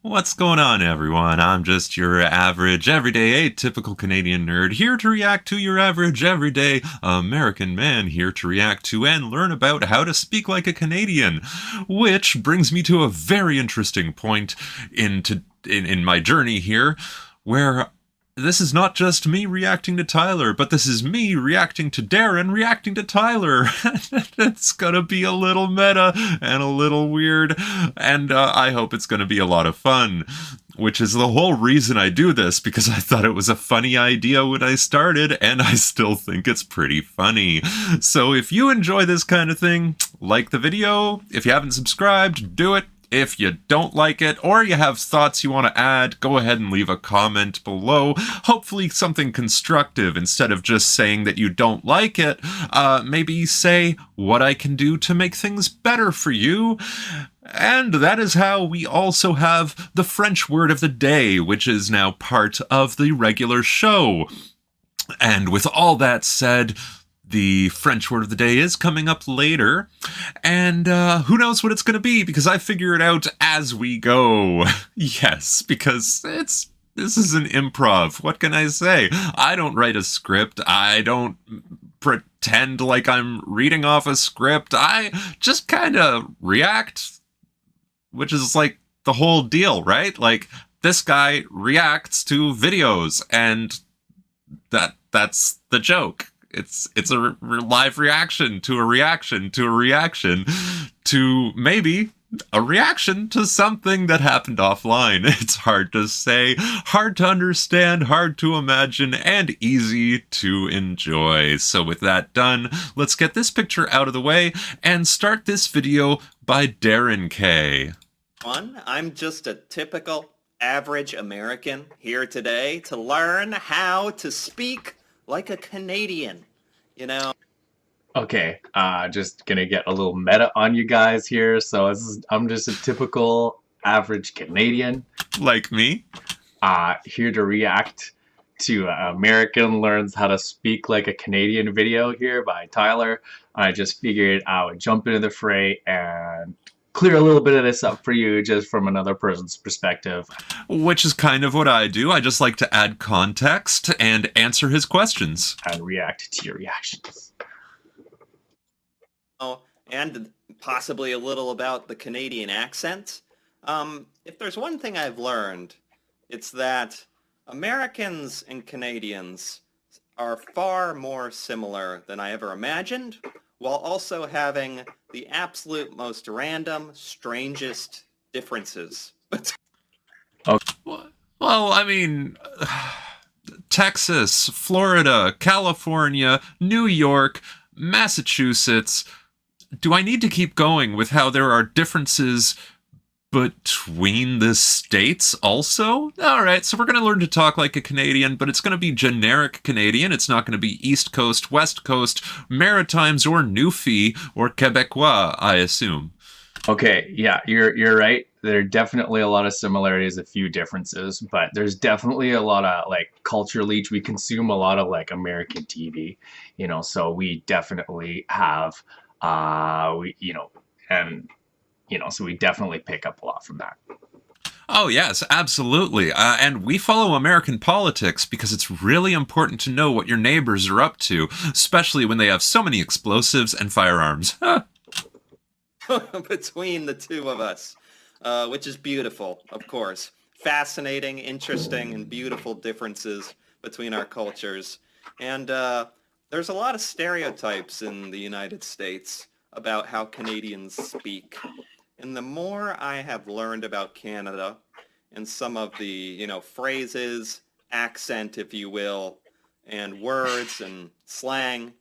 What's going on, everyone? I'm just your average, everyday, atypical Canadian nerd here to react to your average, everyday American man here to react to and learn about how to speak like a Canadian. Which brings me to a very interesting point in my journey here, where this is not just me reacting to Tyler, but this is me reacting to Darin, reacting to Tyler. It's gonna be a little meta and a little weird, and I hope it's gonna be a lot of fun. Which is the whole reason I do this, because I thought it was a funny idea when I started, and I still think it's pretty funny. So if you enjoy this kind of thing, like the video. If you haven't subscribed, do it. If you don't like it, or you have thoughts you want to add, go ahead and leave a comment below. Hopefully something constructive instead of just saying that you don't like it. Maybe say what I can do to make things better for you. And that is how we also have the French word of the day, which is now part of the regular show. And with all that said, the French word of the day is coming up later, and who knows what it's going to be, because I figure it out as we go. Yes, because this is an improv. What can I say? I don't write a script. I don't pretend like I'm reading off a script. I just kind of react, which is like the whole deal, right? Like, this guy reacts to videos, and that's the joke. It's a live reaction to a reaction to a reaction to maybe a reaction to something that happened offline. It's hard to say, hard to understand, hard to imagine, and easy to enjoy. So with that done, let's get this picture out of the way and start this video by Darin K. I'm just a typical average American here today to learn how to speak like a Canadian, you know. Okay, just gonna get a little meta on you guys here. So I'm just a typical average Canadian, like me, here to react to American Learns How to Speak Like a Canadian video here by Tyler. I just figured I would jump into the fray and clear a little bit of this up for you just from another person's perspective. Which is kind of what I do. I just like to add context and answer his questions. And react to your reactions. Oh, and possibly a little about the Canadian accent. If there's one thing I've learned, it's that Americans and Canadians are far more similar than I ever imagined, while also having the absolute most random, strangest differences. Okay. Well, I mean, Texas, Florida, California, New York, Massachusetts. Do I need to keep going with how there are differences between the states also? All right, so we're going to learn to talk like a Canadian, but it's going to be generic Canadian. It's not going to be East Coast, West Coast, Maritimes, or Newfie, or Quebecois, I assume. Okay, yeah, you're right. There are definitely a lot of similarities, a few differences, but there's definitely a lot of, like, culturally, we consume a lot of, like, American TV, you know, so we definitely have, so we definitely pick up a lot from that. Oh, yes, absolutely. And we follow American politics because it's really important to know what your neighbors are up to, especially when they have so many explosives and firearms. Between the two of us, which is beautiful, of course. Fascinating, interesting, and beautiful differences between our cultures. And there's a lot of stereotypes in the United States about how Canadians speak. And the more I have learned about Canada and some of the, phrases, accent, if you will, and words and slang,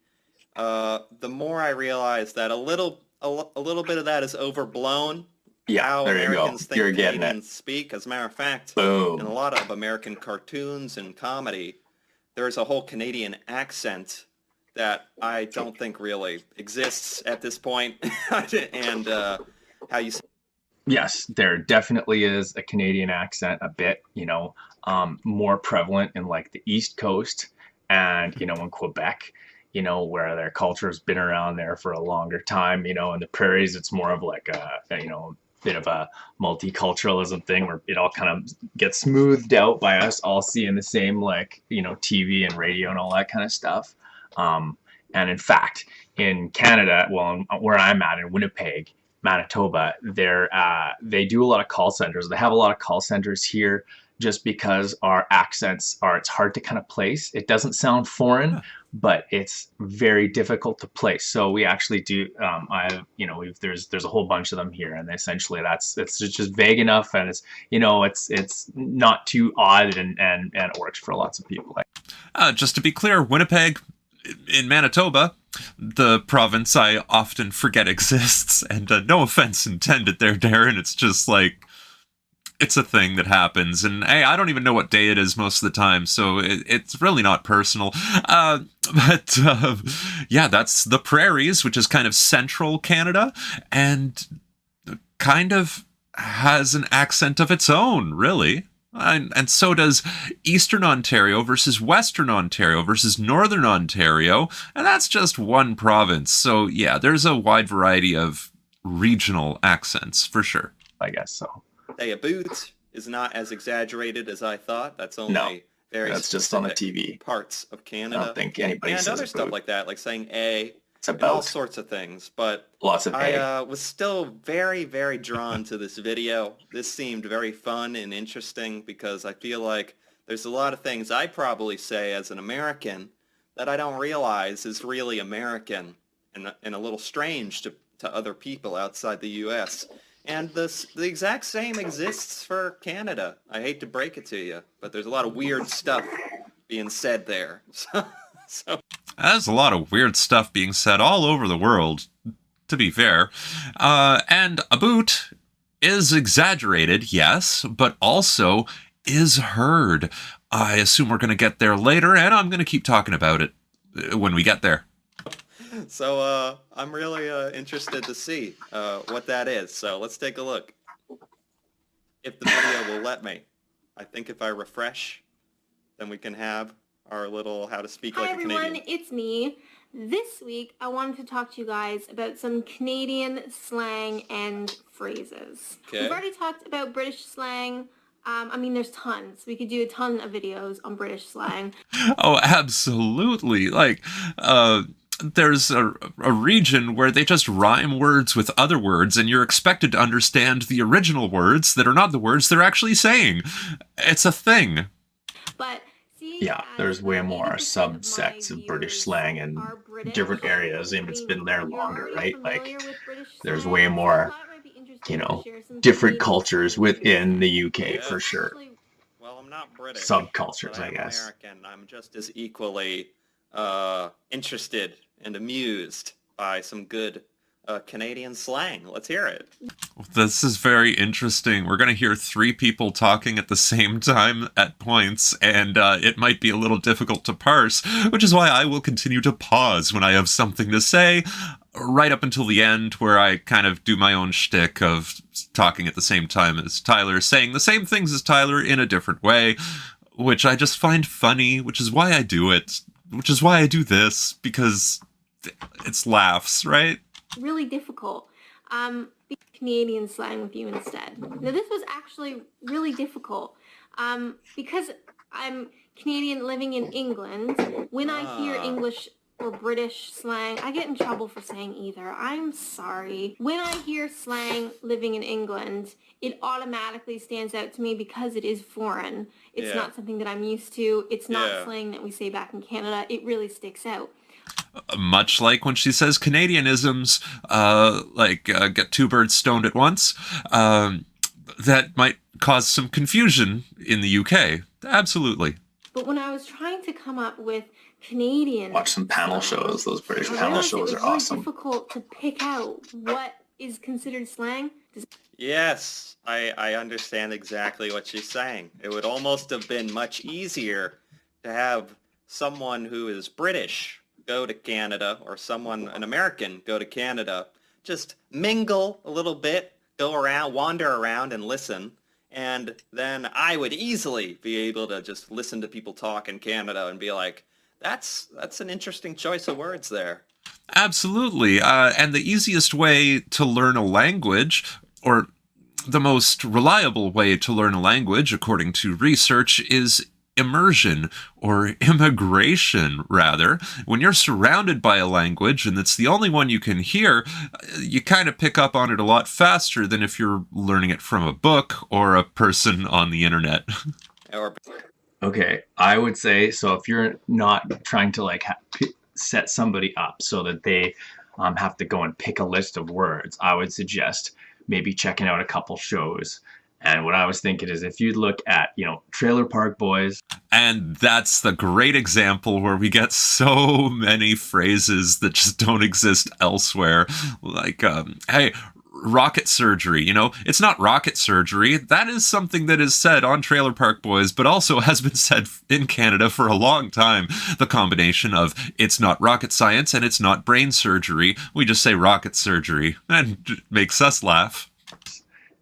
the more I realize that a little bit of that is overblown. Yeah, how there Americans you go. think You're getting Canadians it. speak. As a matter of fact, Boom. in a lot of American cartoons and comedy, there's a whole Canadian accent that I don't think really exists at this point. And how you say. Yes, there definitely is a Canadian accent a bit, more prevalent in like the East Coast and, in Quebec, where their culture has been around there for a longer time, in the prairies, it's more of like a bit of a multiculturalism thing where it all kind of gets smoothed out by us all seeing the same, like, TV and radio and all that kind of stuff. And in fact, in Canada, well, where I'm at in Winnipeg, Manitoba, they do a lot of call centers. They have a lot of call centers here just because our accents it's hard to kind of place. It doesn't sound foreign, but it's very difficult to place. So we actually do, there's a whole bunch of them here, and essentially it's just vague enough, and it's not too odd, and it works for lots of people. Just to be clear, Winnipeg in Manitoba, the province I often forget exists, and no offense intended there, Darin. It's just like, it's a thing that happens, and hey, I don't even know what day it is most of the time, so it's really not personal. But yeah, that's the prairies, which is kind of central Canada, and kind of has an accent of its own, really. And so does Eastern Ontario versus Western Ontario versus Northern Ontario, and that's just one province. So yeah, there's a wide variety of regional accents, for sure. I guess so. Hey, a boot is not as exaggerated as I thought. That's only that's just on the TV. Parts of Canada. I don't think anybody and says other boot. Stuff like that, like saying a, it's a and all boat. sorts of things. But Lots of I was still very, very drawn to this video. This seemed very fun and interesting because I feel like there's a lot of things I probably say as an American that I don't realize is really American and a little strange to other people outside the U.S. And the exact same exists for Canada. I hate to break it to you, but there's a lot of weird stuff being said there. So There's a lot of weird stuff being said all over the world, to be fair. And a boot is exaggerated, yes, but also is heard. I assume we're going to get there later, and I'm going to keep talking about it when we get there. So I'm really interested to see what that is. So let's take a look. If the video will let me. I think if I refresh, then we can have our little how to speak like a Canadian. Hi everyone, it's me. This week I wanted to talk to you guys about some Canadian slang and phrases. Okay. We've already talked about British slang. I mean, there's tons. We could do a ton of videos on British slang. Oh, absolutely. Like, there's a region where they just rhyme words with other words, and you're expected to understand the original words that are not the words they're actually saying. It's a thing. But yeah, there's way more subsets of British slang in different areas, and it's been there longer, right? Like, there's way more, different cultures within the UK, for sure. Well, I'm not British. Subcultures, but I guess. American. I'm just as equally interested and amused by some good Canadian slang. Let's hear it. This is very interesting. We're going to hear three people talking at the same time at points, and it might be a little difficult to parse, which is why I will continue to pause when I have something to say, right up until the end, where I kind of do my own shtick of talking at the same time as Tyler, saying the same things as Tyler in a different way, which I just find funny, which is why I do it, which is why I do this, because it's laughs, right? Really difficult. Canadian slang with you instead. Now this was actually really difficult because I'm Canadian living in England. When I hear English or British slang, I get in trouble for saying either. I'm sorry. When I hear slang living in England, it automatically stands out to me because it is foreign. It's not something that I'm used to. It's not slang that we say back in Canada. It really sticks out. Much like when she says Canadianisms, get two birds stoned at once, that might cause some confusion in the UK. Absolutely. But when I was trying to come up with Canadian... Watch some panel shows. Those British panel shows are awesome. It was really difficult to pick out what is considered slang. Yes, I understand exactly what she's saying. It would almost have been much easier to have someone who is British go to Canada, or an American go to Canada, just mingle a little bit, go around, wander around and listen, and then I would easily be able to just listen to people talk in Canada and be like, that's an interesting choice of words there. Absolutely. And the easiest way to learn a language, or The most reliable way to learn a language, according to research, is immersion, or immigration rather. When you're surrounded by a language and it's the only one you can hear, you kind of pick up on it a lot faster than if you're learning it from a book or a person on the internet. Or Okay, I would say, so if you're not trying to like set somebody up so that they have to go and pick a list of words, I would suggest maybe checking out a couple shows. And what I was thinking is if you look at, Trailer Park Boys. And that's the great example where we get so many phrases that just don't exist elsewhere. Like, hey, rocket surgery, it's not rocket surgery. That is something that is said on Trailer Park Boys, but also has been said in Canada for a long time. The combination of it's not rocket science and it's not brain surgery. We just say rocket surgery, and it makes us laugh.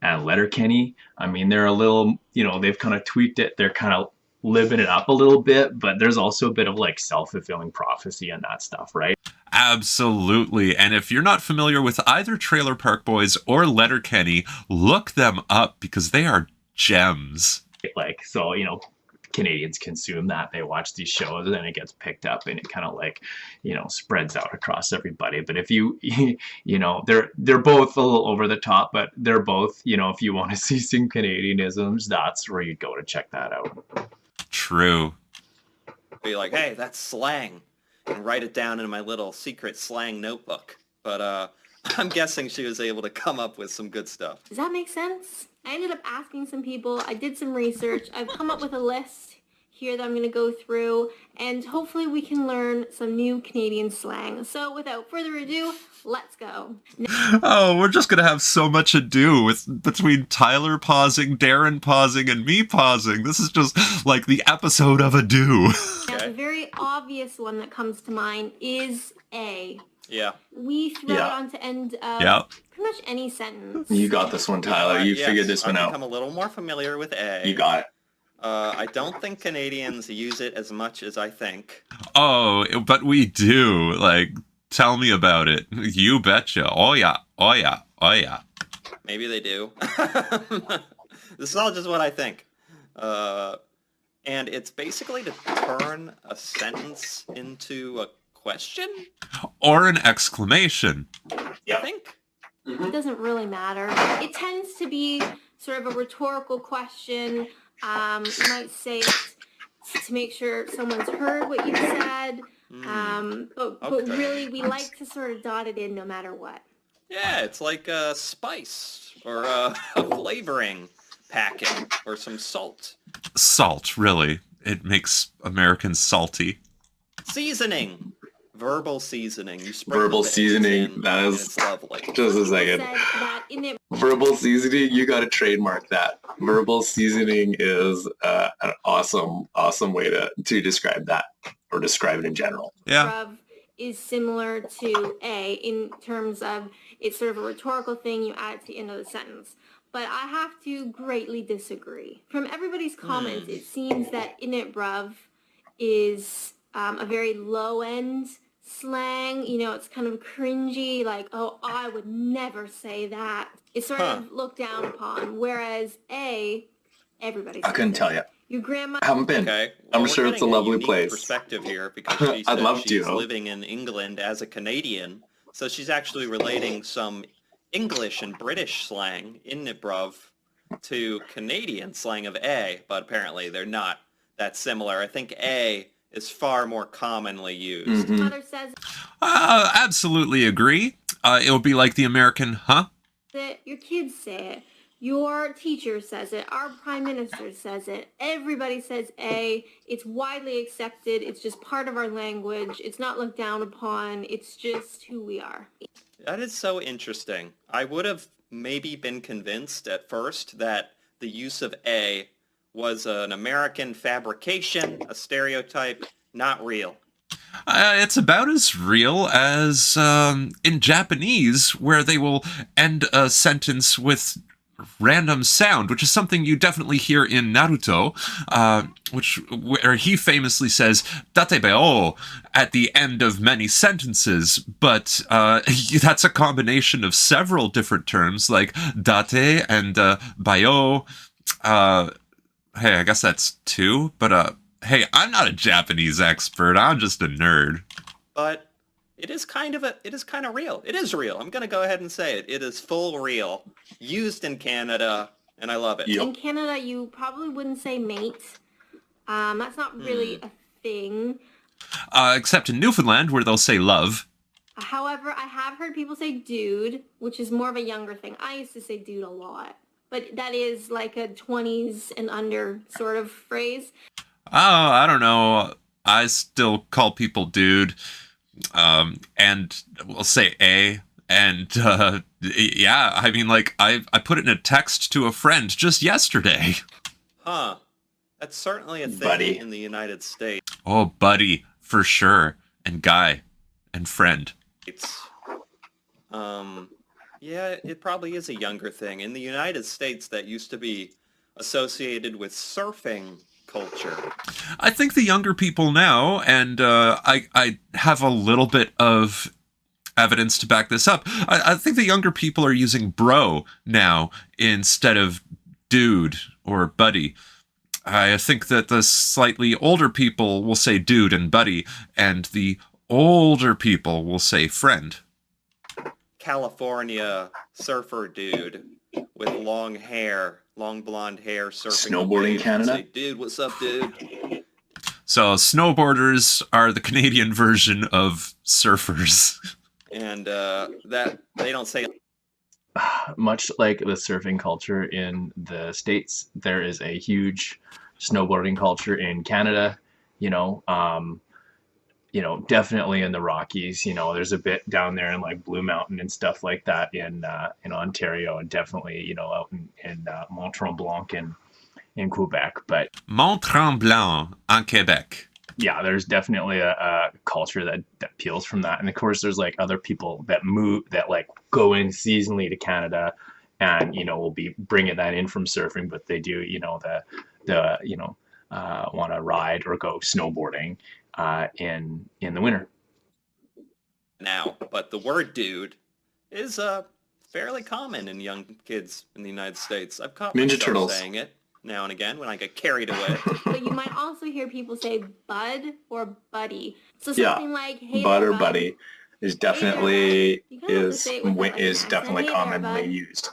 And Letterkenny, I mean, they're a little, they've kind of tweaked it. They're kind of living it up a little bit, but there's also a bit of like self-fulfilling prophecy and that stuff, right? Absolutely. And if you're not familiar with either Trailer Park Boys or Letterkenny, look them up because they are gems. Like, so, Canadians consume that. They watch these shows and it gets picked up and it kind of like, spreads out across everybody. But if you, they're both a little over the top, but they're both, if you want to see some Canadianisms, that's where you go to check that out. True. be like, hey, that's slang, and write it down in my little secret slang notebook. But I'm guessing she was able to come up with some good stuff. Does that make sense? I ended up asking some people. I did some research. I've come up with a list here that I'm going to go through, and hopefully we can learn some new Canadian slang. So without further ado, let's go. Oh, we're just going to have so much ado between Tyler pausing, Darin pausing, and me pausing. This is just like the episode of ado. Now, the very obvious one that comes to mind is A. Yeah. We throw it on to end of pretty much any sentence. You got this one, Tyler. You figured this one out. I've become a little more familiar with A. You got it. I don't think Canadians use it as much as I think. Oh, but we do. Like, tell me about it. You betcha. Oh yeah. Oh yeah. Oh yeah. Maybe they do. This is all just what I think. And it's basically to turn a sentence into a question? Or an exclamation. I think. It doesn't really matter. It tends to be sort of a rhetorical question. You might say it to make sure someone's heard what you said. But really, we like to sort of dot it in no matter what. Yeah, it's like a spice or a flavoring packet or some salt. Salt, really. It makes Americans salty. Seasoning. Verbal seasoning. You sprinkle Verbal the eggs seasoning. in, That and is it's lovely. just a second. Verbal seasoning. You got to trademark that. Verbal seasoning is an awesome way to describe that or describe it in general. Yeah. Rub is similar to A in terms of it's sort of a rhetorical thing. You add it to the end of the sentence. But I have to greatly disagree. From everybody's comments, it seems that in it, bruv, is a very low-end slang. You know, it's kind of cringy, like, oh, I would never say that. It's sort of looked down upon, whereas A, everybody says I couldn't tell you. Your grandma... I haven't been. Okay. I'm we're sure it's a getting lovely unique place. Perspective here because she I'd said love she's to. living in England as a Canadian, so she's actually relating some English and British slang, isn't it, bruv, to Canadian slang of A, but apparently they're not that similar. I think A is far more commonly used. Mother says Absolutely agree. It would be like the American, huh? it, your kids say it, your teacher says it, our prime minister says it, everybody says A. It's widely accepted. It's just part of our language. It's not looked down upon. It's just who we are. That is so interesting. I would have maybe been convinced at first that the use of A was an American fabrication, a stereotype, not real. It's about as real as in Japanese, where they will end a sentence with random sound, which is something you definitely hear in Naruto, where he famously says "datebeo" at the end of many sentences, but that's a combination of several different terms like date and bayo. Hey, I guess that's two, but hey, I'm not a Japanese expert. I'm just a nerd. But it is kind of real. It is real. I'm gonna go ahead and say it. It is full real. Used in Canada, and I love it. Yep. In Canada, you probably wouldn't say mate. That's not really a thing. Except in Newfoundland, where they'll say love. However, I have heard people say dude, which is more of a younger thing. I used to say dude a lot. But that is like a 20s and under sort of phrase. Oh, I don't know. I still call people dude. And we'll say A. And yeah, I mean, like, I put it in a text to a friend just yesterday. Huh. That's certainly a thing Buddy. in the United States. Oh, buddy, for sure. And guy. And friend. Yeah, it probably is a younger thing. In the United States, that used to be associated with surfing culture. I think the younger people now, and I have a little bit of evidence to back this up. I think the younger people are using bro now instead of dude or buddy. I think that the slightly older people will say dude and buddy, and the older people will say friend. California surfer dude with long blonde hair, surfing. Snowboarding Canada? Say, dude, what's up, dude? So snowboarders are the Canadian version of surfers. And that they don't say. Much like the surfing culture in the States, there is a huge snowboarding culture in Canada. Definitely in the Rockies. There's a bit down there in like Blue Mountain and stuff like that in Ontario, and definitely out in Mont Tremblant in Quebec. But Mont Tremblant en Quebec. yeah, there's definitely a culture that peels from that. And of course, there's like other people that like go in seasonally to Canada, and will be bringing that in from surfing, but they do want to ride or go snowboarding in the winter. Now, but the word dude is fairly common in young kids in the United States. I've caught Ninja myself Turtles. saying it now and again when I get carried away. But you might also hear people say bud or buddy. So Yeah, something like, hey Bud there, or bud. buddy is definitely You kinda have to say it with that, like, is accent. definitely Hey there, commonly bud. used.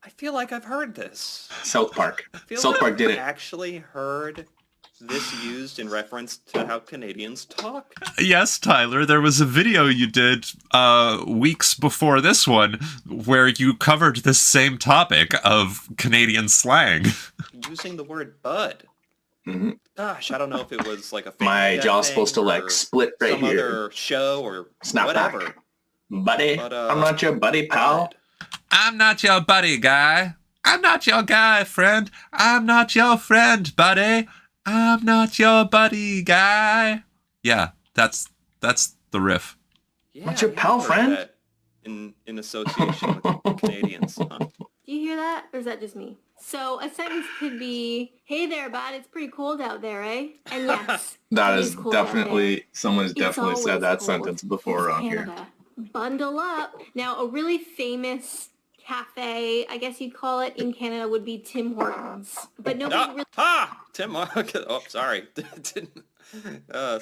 I feel like I've heard this. South Park. I feel South like Park did I've it. actually heard this used in reference to how Canadians talk. Yes, Tyler, there was a video you did weeks before this one where you covered this same topic of Canadian slang. Using the word bud. hmm Gosh, I don't know if it was like a My Family Guy jaw's thing supposed to or like split right some here. other show or Snap whatever. back. Buddy, But, I'm not your buddy, pal. Bud. I'm not your buddy, guy. I'm not your guy, friend. I'm not your friend, buddy. I'm not your buddy, guy. Yeah, that's the riff. Yeah, What's your I pal, heard friend? that In association with Canadians. Huh? Do you hear that? Or is that just me? So a sentence could be, hey there, bud, it's pretty cold out there, eh? And yes, That it is cold out there. definitely, someone's It's definitely said always that cold. sentence before It's around here. Canada. Bundle up. Now, a really famous cafe, I guess you'd call it, in Canada would be Tim Hortons. But nobody really... Tim. Oh, sorry. Didn't get a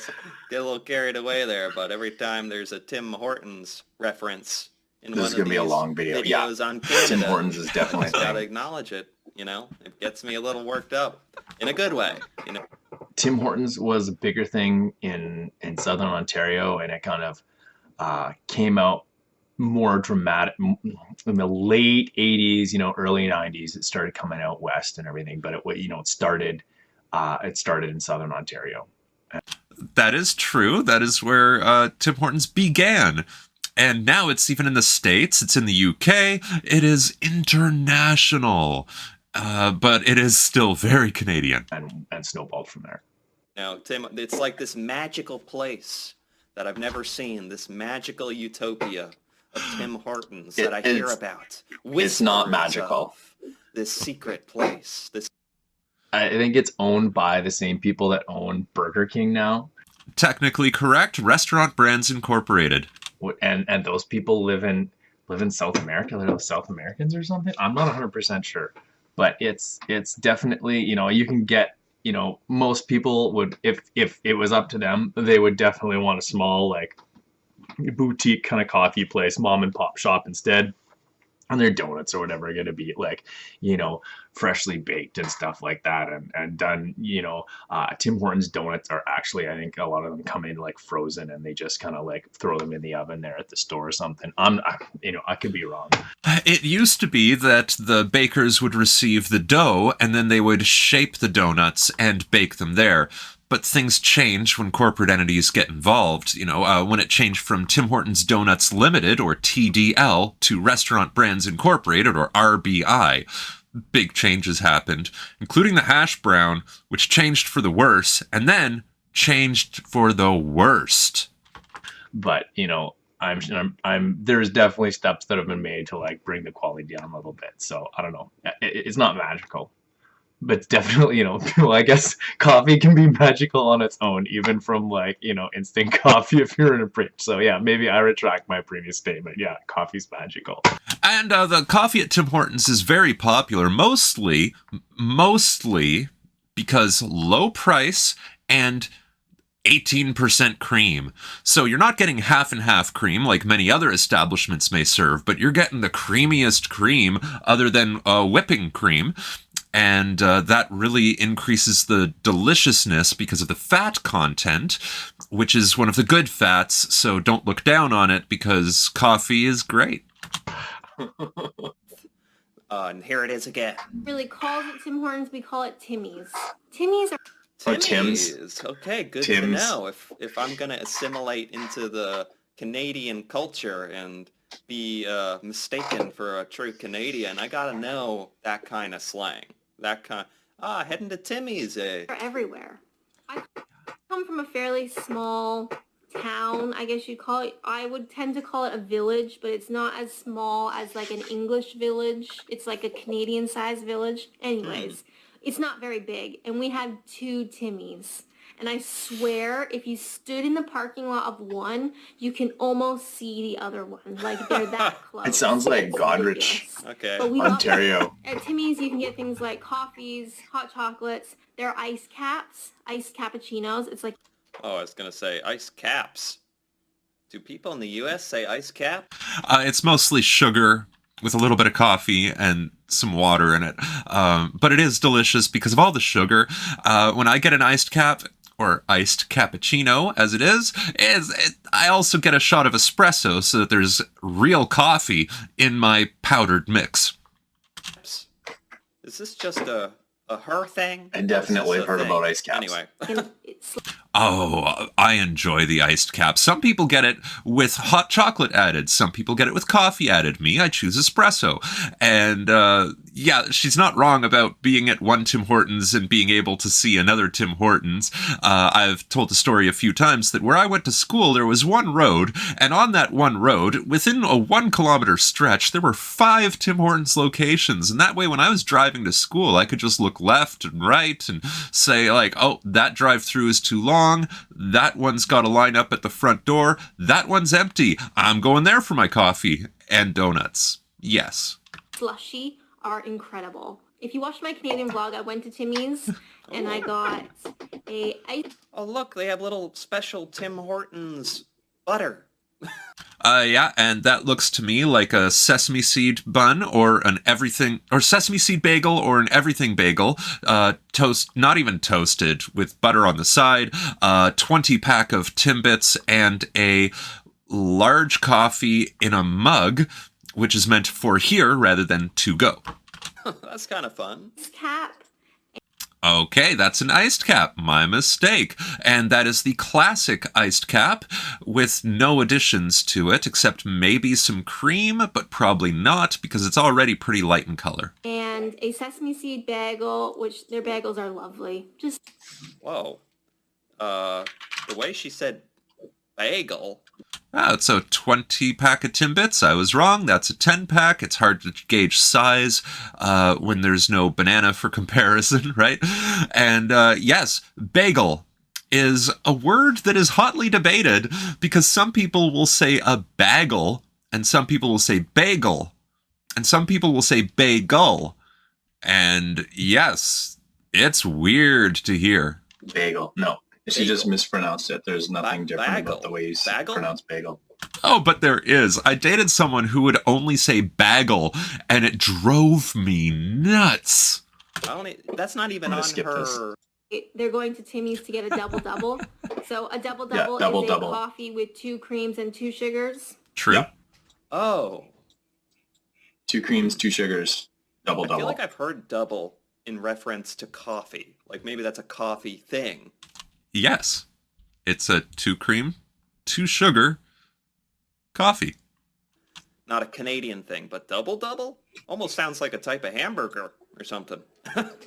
little carried away there, but every time there's a Tim Hortons reference in This one is of going to be a these long video. Yeah, videos on Canada, Tim Hortons is definitely just a gotta thing. acknowledge it. It gets me a little worked up in a good way. Tim Hortons was a bigger thing in Southern Ontario, and it kind of came out more dramatic in the late 80s, early 90s. It started coming out west and everything, but it started in Southern Ontario. That is true. That is where Tim Hortons began. And now it's even in the States. It's in the UK. It is international. But it is still very Canadian. And snowballed from there. Now, Tim, it's like this magical place that I've never seen, this magical utopia of Tim Hortons that I hear about. It's not Whispers magical. of this secret place. This. I think it's owned by the same people that own Burger King now. Technically correct. Restaurant Brands Incorporated. And those people live in South America. They're South Americans or something. I'm not 100% sure, but it's definitely, you can get, most people would, if it was up to them, they would definitely want a small like boutique kind of coffee place, mom and pop shop instead. And their donuts or whatever are going to be like, freshly baked and stuff like that, and done. Tim Hortons donuts are actually, I think a lot of them come in like frozen, and they just kind of like throw them in the oven there at the store or something. I could be wrong. It used to be that the bakers would receive the dough and then they would shape the donuts and bake them there. But things change when corporate entities get involved. When it changed from Tim Hortons Donuts Limited, or TDL, to Restaurant Brands Incorporated, or RBI, big changes happened, including the hash brown, which changed for the worse, and then changed for the worst. But I'm there's definitely steps that have been made to like bring the quality down a little bit. So I don't know. It's not magical. But it's definitely, I guess coffee can be magical on its own, even from like, instant coffee if you're in a pinch. So yeah, maybe I retract my previous statement. Yeah, coffee's magical. And the coffee at Tim Hortons is very popular, mostly because low price and 18% cream. So you're not getting half and half cream like many other establishments may serve, but you're getting the creamiest cream other than whipping cream. And that really increases the deliciousness because of the fat content, which is one of the good fats. So don't look down on it because coffee is great. And here it is again. Really calls it Tim Hortons, we call it Timmy's. Timmy's are Or Tim's. Timmy's. Okay, good to Tim's. know. If I'm going to assimilate into the Canadian culture and be mistaken for a true Canadian, I got to know that kind of slang. Heading to Timmy's, eh? everywhere. I come from a fairly small town, I guess you'd call it. I would tend to call it a village, but it's not as small as like an English village. It's like a Canadian-sized village. Anyways, it's not very big, and we had 2 Timmy's. And I swear, if you stood in the parking lot of one, you can almost see the other one. Like, they're that close. It sounds like It's Godrich, ridiculous. Okay. But we Ontario. at Timmy's, you can get things like coffees, hot chocolates. There are iced caps, iced cappuccinos. It's like... Oh, I was going to say ice caps. Do people in the U.S. say ice cap? It's mostly sugar with a little bit of coffee and some water in it. But it is delicious because of all the sugar. When I get an iced cap, or iced cappuccino, as it is, I also get a shot of espresso so that there's real coffee in my powdered mix. Is this just a her thing? I definitely Or is this a heard thing? about ice caps. Anyway. and it's Oh, I enjoy the iced cap. Some people get it with hot chocolate added. Some people get it with coffee added. Me, I choose espresso. And yeah, she's not wrong about being at one Tim Hortons and being able to see another Tim Hortons. I've told the story a few times that where I went to school, there was one road, and on that one road, within a 1 kilometer stretch, there were 5 Tim Hortons locations. And that way, when I was driving to school, I could just look left and right and say like, oh, that drive-through is too long. That one's got a line up at the front door. That one's empty. I'm going there for my coffee and donuts. Yes. slushy are incredible. If you watched my Canadian vlog, I went to Timmy's and I got a ice. Oh, look, they have little special Tim Hortons butter. Yeah, and that looks to me like a sesame seed bun or an everything, or sesame seed bagel or an everything bagel, not even toasted, with butter on the side, 20-pack of Timbits, and a large coffee in a mug, which is meant for here rather than to go. That's kind of fun. cap. Okay, that's an iced cap. My mistake. And that is the classic iced cap with no additions to it, except maybe some cream, but probably not because it's already pretty light in color. And a sesame seed bagel, which their bagels are lovely. Just Whoa. The way she said Bagel? It's a 20-pack of Timbits. I was wrong. That's a 10-pack. It's hard to gauge size when there's no banana for comparison, right? And yes, bagel is a word that is hotly debated because some people will say a bagel, and some people will say bagel, and some people will say bagel. And yes, it's weird to hear. Bagel. No, she just mispronounced it. There's nothing different about the way you pronounce bagel. Oh, but there is. I dated someone who would only say bagel, and it drove me nuts. That's not even on her. They're going to Timmy's to get a double-double. So a double-double is a coffee with 2 creams and 2 sugars. True. Yep. Oh. 2 creams, 2 sugars, double-double. I feel like I've heard double in reference to coffee. Like maybe that's a coffee thing. Yes. It's a 2 cream, 2 sugar coffee. Not a Canadian thing, but double-double? Almost sounds like a type of hamburger or something.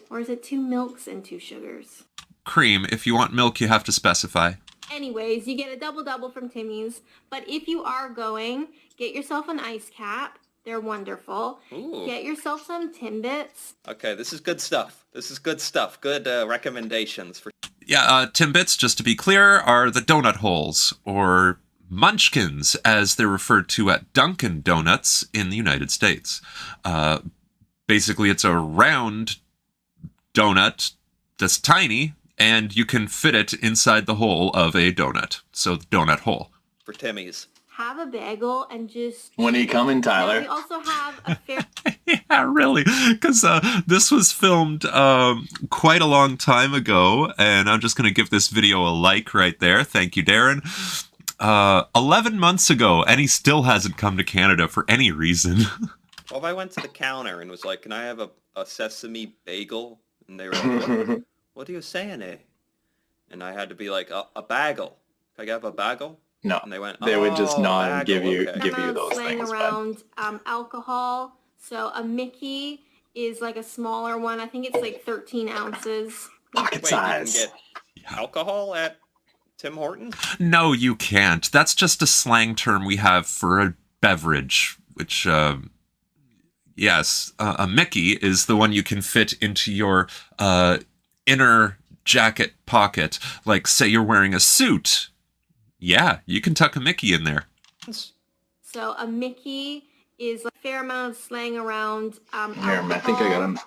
Or is it 2 milks and 2 sugars? Cream. If you want milk, you have to specify. Anyways, you get a double-double from Timmy's. But if you are going, get yourself an ice cap. They're wonderful. Ooh. Get yourself some Timbits. Okay, this is good stuff. Good recommendations for. Yeah, Timbits, just to be clear, are the donut holes, or munchkins, as they're referred to at Dunkin' Donuts in the United States. Basically, it's a round donut that's tiny, and you can fit it inside the hole of a donut. So the donut hole. For Timmy's. Have a bagel and just... When are you coming, Tyler? We also have a fair... Yeah, really, because this was filmed quite a long time ago, and I'm just going to give this video a like right there. Thank you, Darin. 11 months ago, and he still hasn't come to Canada for any reason. Well, if I went to the counter and was like, can I have a sesame bagel? And they were like, what are you saying, eh? And I had to be like, a bagel. Can I have a bagel? No, and they went, would just not bagel, give you okay. those slang things. Around alcohol. So a Mickey is like a smaller one. I think it's like 13 ounces. Pocket size. You can get alcohol at Tim Hortons? No, you can't. That's just a slang term we have for a beverage, which, yes, a Mickey is the one you can fit into your inner jacket pocket. Like, say you're wearing a suit. Yeah, you can tuck a Mickey in there. So a Mickey is a fair amount of slang around Here, I think I got him.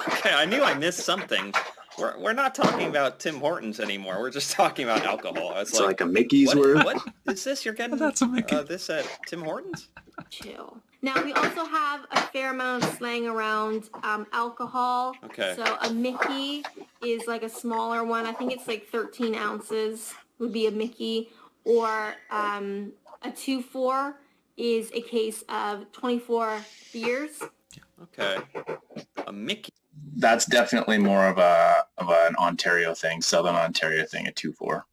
Okay, I knew I missed something. We're not talking about Tim Hortons anymore. We're just talking about alcohol. I was It's like a Mickey's worth. What is this? You're getting That's a Mickey. This at Tim Hortons? Chill. Now we also have a fair amount of slang around alcohol. Okay. So a Mickey is like a smaller one. I think it's like 13 ounces would be a Mickey. Or a 2-4 is a case of 24 beers. Okay. A Mickey. That's definitely more of an Ontario thing, Southern Ontario thing, a 2-4.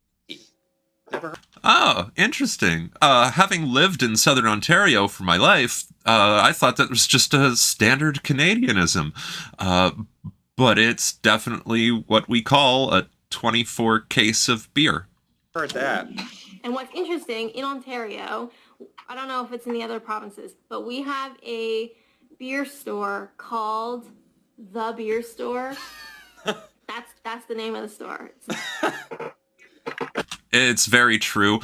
Never heard. Oh, interesting. Having lived in Southern Ontario for my life, I thought that was just a standard Canadianism. But it's definitely what we call a 24 case of beer. Heard that. And what's interesting, in Ontario, I don't know if it's in the other provinces, but we have a beer store called The Beer Store. That's the name of the store. It's very true.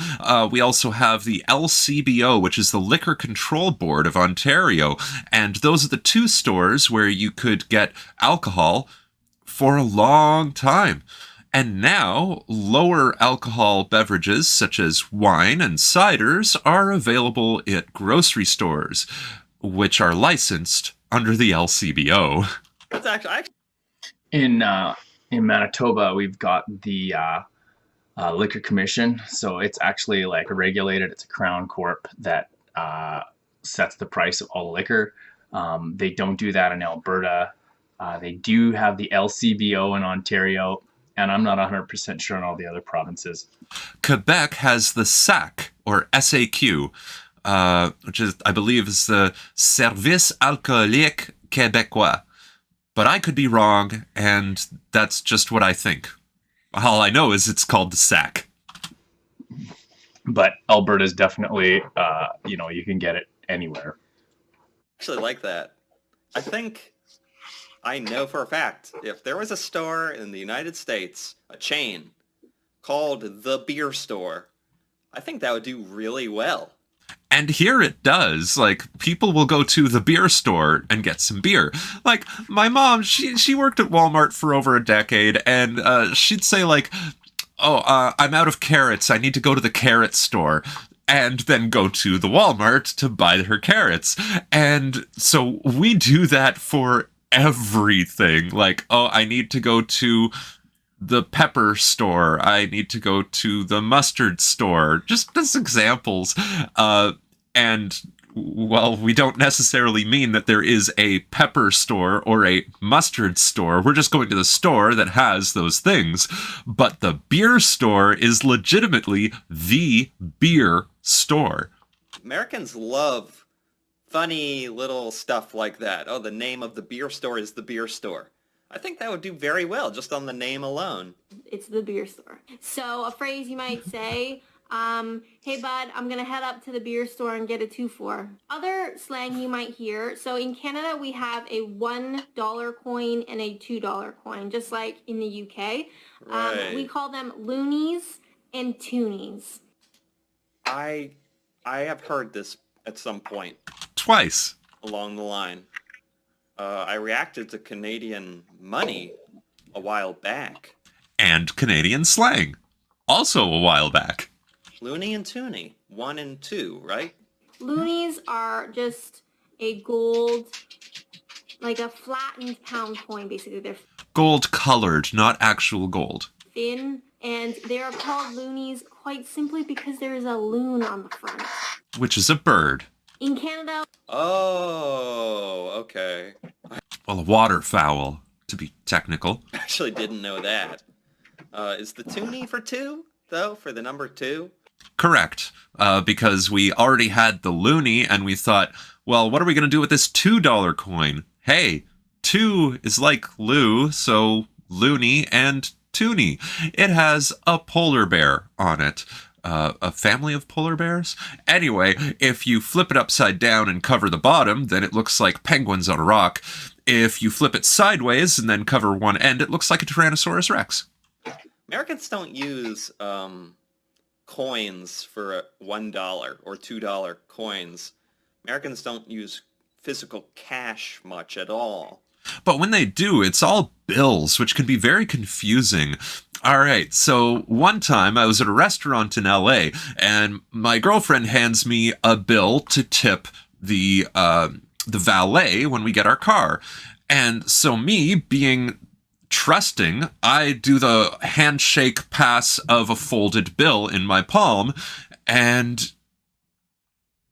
We also have the LCBO, which is the Liquor Control Board of Ontario. And those are the 2 stores where you could get alcohol for a long time. And now, lower alcohol beverages such as wine and ciders are available at grocery stores, which are licensed under the LCBO. That's actually In Manitoba, we've got the Liquor Commission, so it's actually like regulated. It's a Crown Corp that sets the price of all liquor. They don't do that in Alberta. They do have the LCBO in Ontario, and I'm not 100% sure on all the other provinces. Quebec has the SAQ, or SAQ, which is, I believe, is the Service Alcoolique Québécois. But I could be wrong, and that's just what I think. All I know is it's called the sack. But Alberta's definitely, you can get it anywhere. Actually like that. I think I know for a fact if there was a store in the United States, a chain called the beer store, I think that would do really well. And here it does. Like, people will go to the beer store and get some beer. Like, my mom, she worked at Walmart for over a decade, and she'd say, like, oh, I'm out of carrots. I need to go to the carrot store. And then go to the Walmart to buy her carrots. And so we do that for everything. Like, oh, I need to go to the pepper store. I need to go to the mustard store. Just as examples. And well, we don't necessarily mean that there is a pepper store or a mustard store. We're just going to the store that has those things. But the beer store is legitimately the beer store. Americans love funny little stuff like that. Oh, the name of the beer store is the beer store. I think that would do very well just on the name alone. It's the beer store. So a phrase you might say, hey bud, I'm gonna head up to the beer store and get a 2-4. Other slang you might hear, so in Canada we have a $1 coin and a $2 coin, just like in the UK. Right. We call them loonies and toonies. I have heard this at some point Twice. along the line. I reacted to Canadian money a while back. And Canadian slang. Also a while back. Looney and Toonie, 1 and 2, right? Loonies are just a gold, like a flattened pound coin, basically. They're Gold colored, not actual gold. thin, and they are called loonies quite simply because there is a loon on the front. Which is a bird. In Canada, Oh, okay. Well, a waterfowl, to be technical. Actually didn't know that. Is the Toonie for 2, though, for the number 2? Correct. Because we already had the loony, and we thought, well, what are we going to do with this $2 coin? Hey, 2 is like Lou, so loony and toonie. It has a polar bear on it. A family of polar bears? Anyway, if you flip it upside down and cover the bottom, then it looks like penguins on a rock. If you flip it sideways and then cover one end, it looks like a Tyrannosaurus Rex. Americans don't use coins for $1 or $2 coins. Americans don't use physical cash much at all. But when they do, it's all bills, which can be very confusing. All right, so one time I was at a restaurant in LA, and my girlfriend hands me a bill to tip the valet when we get our car. And so me, being trusting, I do the handshake pass of a folded bill in my palm, and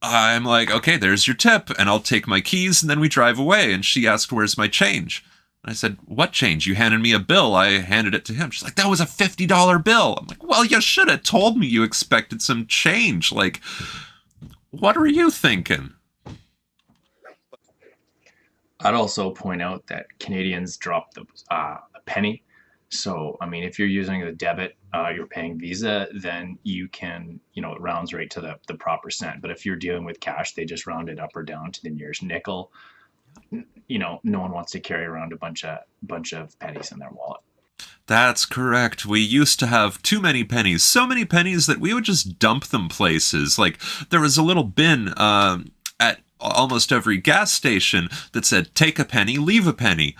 I'm like, okay, there's your tip, and I'll take my keys, and then we drive away. And she asked, where's my change? And I said, what change? You handed me a bill. I handed it to him. She's like, that was a $50 bill. I'm like, well, you should have told me you expected some change. Like, what were you thinking? I'd also point out that Canadians drop the penny. So, I mean, if you're using the debit, you're paying Visa, then you can, it rounds right to the proper cent. But if you're dealing with cash, they just round it up or down to the nearest nickel. No one wants to carry around a bunch of pennies in their wallet. That's correct. We used to have too many pennies. So many pennies that we would just dump them places. Like, there was a little bin at almost every gas station that said, take a penny, leave a penny.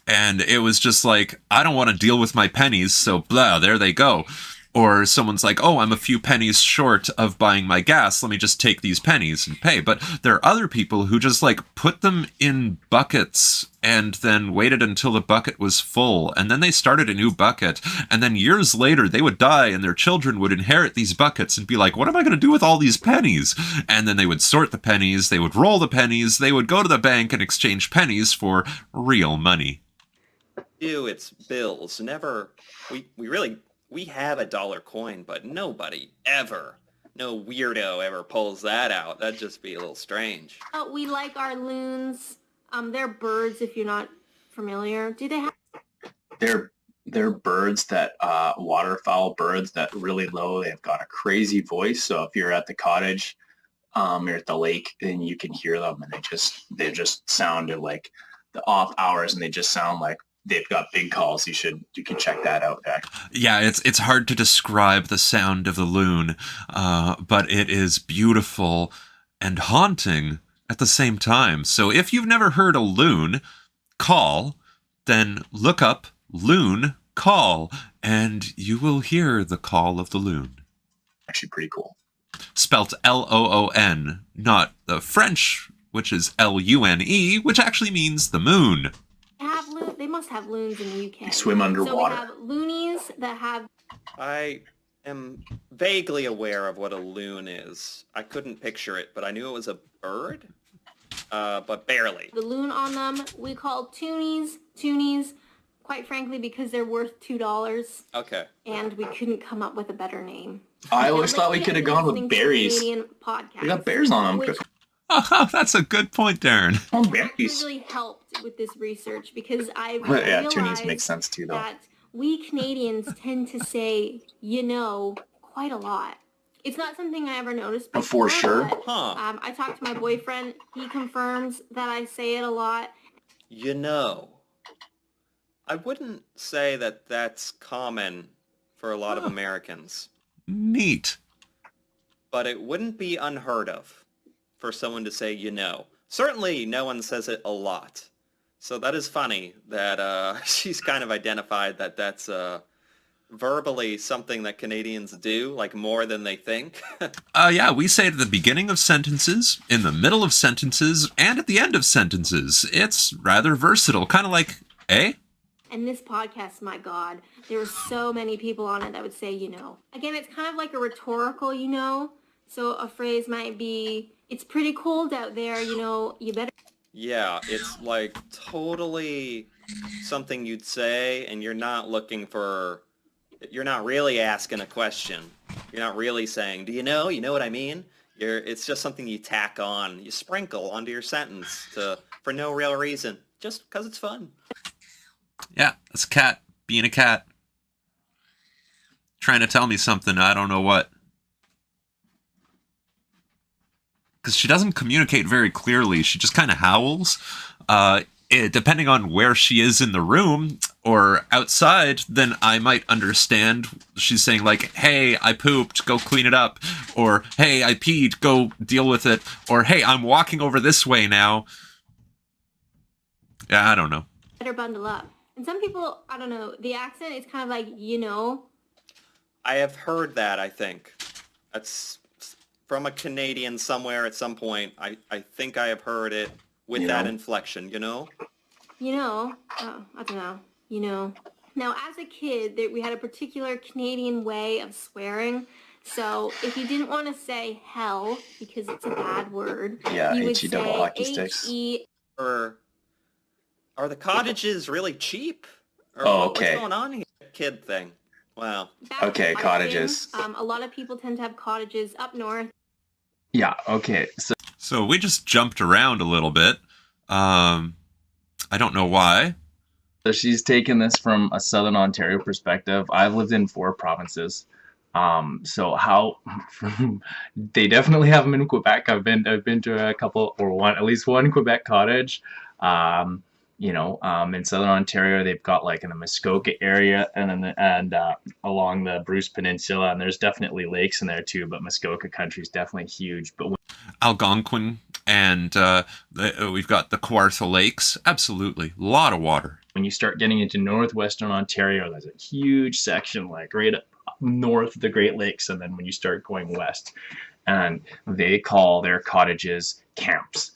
And it was just like, I don't want to deal with my pennies, so blah, there they go. Or someone's like, oh, I'm a few pennies short of buying my gas. Let me just take these pennies and pay. But there are other people who just like put them in buckets and then waited until the bucket was full. And then they started a new bucket. And then years later, they would die and their children would inherit these buckets and be like, what am I going to do with all these pennies? And then they would sort the pennies. They would roll the pennies. They would go to the bank and exchange pennies for real money. It's bills. Never, we have a dollar coin, but no weirdo ever pulls that out. That'd just be a little strange. we like our loons. They're birds if you're not familiar. Do they have... They're They're birds that waterfowl birds that really low. They've got a crazy voice. So if you're at the cottage, you're at the lake, then you can hear them, and they just sound at like the off hours, and they just sound like they've got big calls. You can check that out. Yeah, it's hard to describe the sound of the loon, but it is beautiful and haunting at the same time. So if you've never heard a loon call, then look up loon call, and you will hear the call of the loon. Actually, pretty cool. Spelt Loon, not the French, which is Lune, which actually means the moon. They must have loons in the UK. They swim underwater. So we have loonies that have... I am vaguely aware of what a loon is. I couldn't picture it, but I knew it was a bird, but barely. the loon on them. We call toonies, quite frankly, because they're worth $2, Okay. and we couldn't come up with a better name. I always thought we could have gone with berries. Canadian podcast, We got bears on them. which Oh, that's a good point, Darin. Oh, berries. really helped with this research because I Yeah, realized toonies makes sense too, though. that we Canadians tend to say, quite a lot. It's not something I ever noticed before. For sure. but, Huh. I talked to my boyfriend. He confirms that I say it a lot. You know, I wouldn't say that that's common for a lot of Americans, Neat. but it wouldn't be unheard of for someone to say, Certainly no one says it a lot. So that is funny that she's kind of identified that that's verbally something that Canadians do, like more than they think. Yeah, we say it at the beginning of sentences, in the middle of sentences, and at the end of sentences. It's rather versatile, kind of like, eh? And this podcast, my God, there were so many people on it that would say, Again, it's kind of like a rhetorical, So a phrase might be, it's pretty cold out there, you better... Yeah, it's like totally something you'd say, and you're not really asking a question. You're not really saying, do you know? You know what I mean? It's just something you tack on, you sprinkle onto your sentence for no real reason, just because it's fun. Yeah, it's a cat being a cat. Trying to tell me something, I don't know what. Because she doesn't communicate very clearly. She just kind of howls. Depending on where she is in the room or outside, then I might understand. She's saying like, hey, I pooped, go clean it up. Or, hey, I peed, go deal with it. Or, hey, I'm walking over this way now. Yeah, I don't know. Better bundle up. And some people, I don't know, the accent is kind of like, I have heard that, I think. That's from a Canadian somewhere at some point. I think I have heard it with that inflection, Oh, I don't know, Now, as a kid, we had a particular Canadian way of swearing. So if you didn't want to say hell, because it's a bad word, Yeah, you would H-E double say hockey sticks. H-E... Are the cottages really cheap? Or okay. What's going on here? Kid thing. Wow. Okay, Back cottages. then, a lot of people tend to have cottages up north. Yeah, okay. So we just jumped around a little bit. I don't know why. So she's taken this from a Southern Ontario perspective. I've lived in 4 provinces. So how they definitely have them in Quebec. I've been to a couple, or at least one Quebec cottage. In Southern Ontario, they've got like in the Muskoka area and along the Bruce Peninsula, and there's definitely lakes in there too. But Muskoka country is definitely huge. But Algonquin, and we've got the Kawartha Lakes. Absolutely, a lot of water. when you start getting into northwestern Ontario, there's a huge section like right up north of the Great Lakes, and then when you start going west, and they call their cottages camps.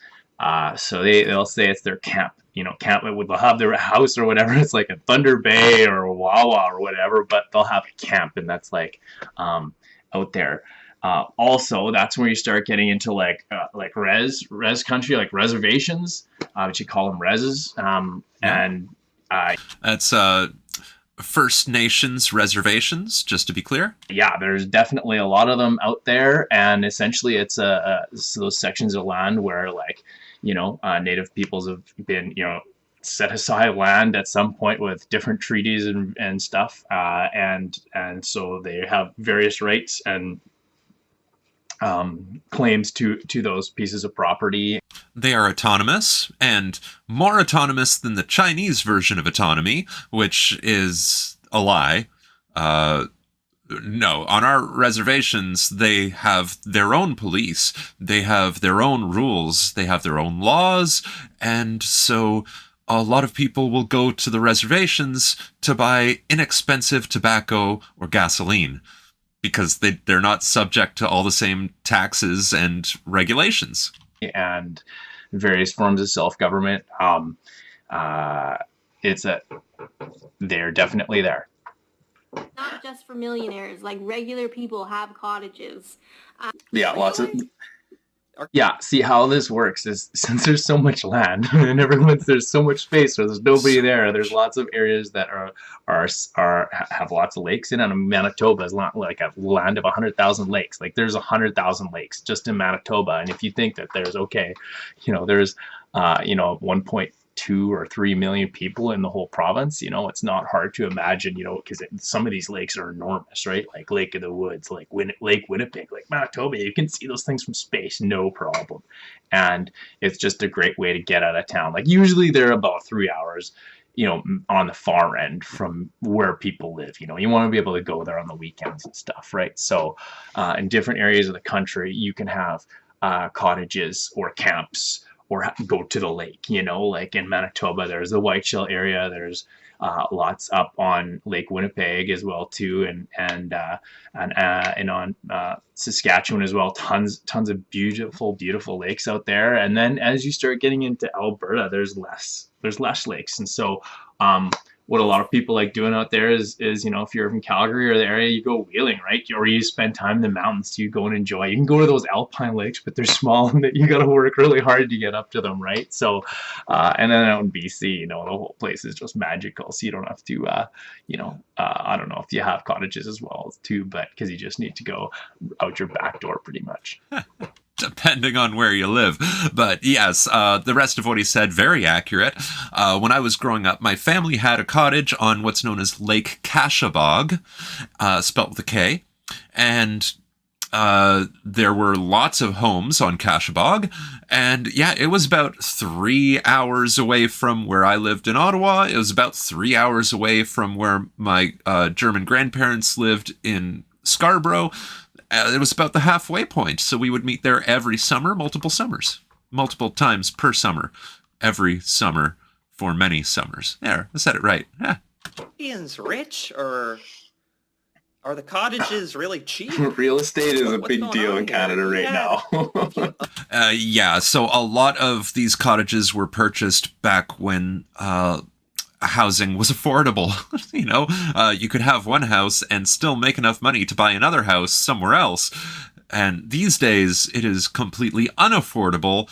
So they'll say it's their camp. Camp they'll have their house or whatever. It's like a Thunder Bay or a Wawa or whatever, but they'll have a camp, and that's like out there. Also, that's where you start getting into like res country, like reservations, which you call them reses, and That's First Nations reservations, just to be clear. yeah, there's definitely a lot of them out there, and essentially it's so those sections of land where Native peoples have been set aside land at some point with different treaties and stuff, and so they have various rights and claims to those pieces of property. They are autonomous, and more autonomous than the Chinese version of autonomy, which is a lie. No, on our reservations, they have their own police, they have their own rules, they have their own laws, and so a lot of people will go to the reservations to buy inexpensive tobacco or gasoline because they're not subject to all the same taxes and regulations. And various forms of self-government. They're definitely there. Not just for millionaires, like regular people have cottages. Yeah, lots of. Yeah, see how this works is since there's so much land and there's so much space, so there's nobody there. There's lots of areas that have lots of lakes in it. And Manitoba is not like a land of 100,000 lakes. Like there's 100,000 lakes just in Manitoba, and if you think that there's there's 1.2 or 3 million people in the whole province, it's not hard to imagine, because some of these lakes are enormous, right? Like Lake of the Woods, like Lake Winnipeg, like Manitoba, you can see those things from space, no problem. And it's just a great way to get out of town. Like usually they're about 3 hours, on the far end from where people live. You want to be able to go there on the weekends and stuff, right? So in different areas of the country, you can have cottages or camps or go to the lake, like in Manitoba, there's the Whiteshell area. There's lots up on Lake Winnipeg as well too, and on Saskatchewan as well. Tons of beautiful lakes out there. And then as you start getting into Alberta, there's less lakes, and so what a lot of people like doing out there is if you're from Calgary or the area, you go wheeling, right? Or you spend time in the mountains, you go and enjoy. You can go to those alpine lakes, but they're small and that you got to work really hard to get up to them, right? So, and then out in BC, the whole place is just magical. So you don't have to, I don't know if you have cottages as well too, but because you just need to go out your back door pretty much. Depending on where you live. But yes, the rest of what he said, very accurate. When I was growing up, my family had a cottage on what's known as Lake Cashebog, spelt with a K. And there were lots of homes on Cashebog. And yeah, it was about 3 hours away from where I lived in Ottawa. It was about 3 hours away from where my German grandparents lived in Scarborough. It was about the halfway point, so we would meet there every summer, multiple times per summer, every summer for many summers. There, I said it right. Yeah. Ian's rich, or are the cottages really cheap? Real estate is a big deal in Canada right now. Yeah, so a lot of these cottages were purchased back when housing was affordable. You could have one house and still make enough money to buy another house somewhere else. And these days, it is completely unaffordable.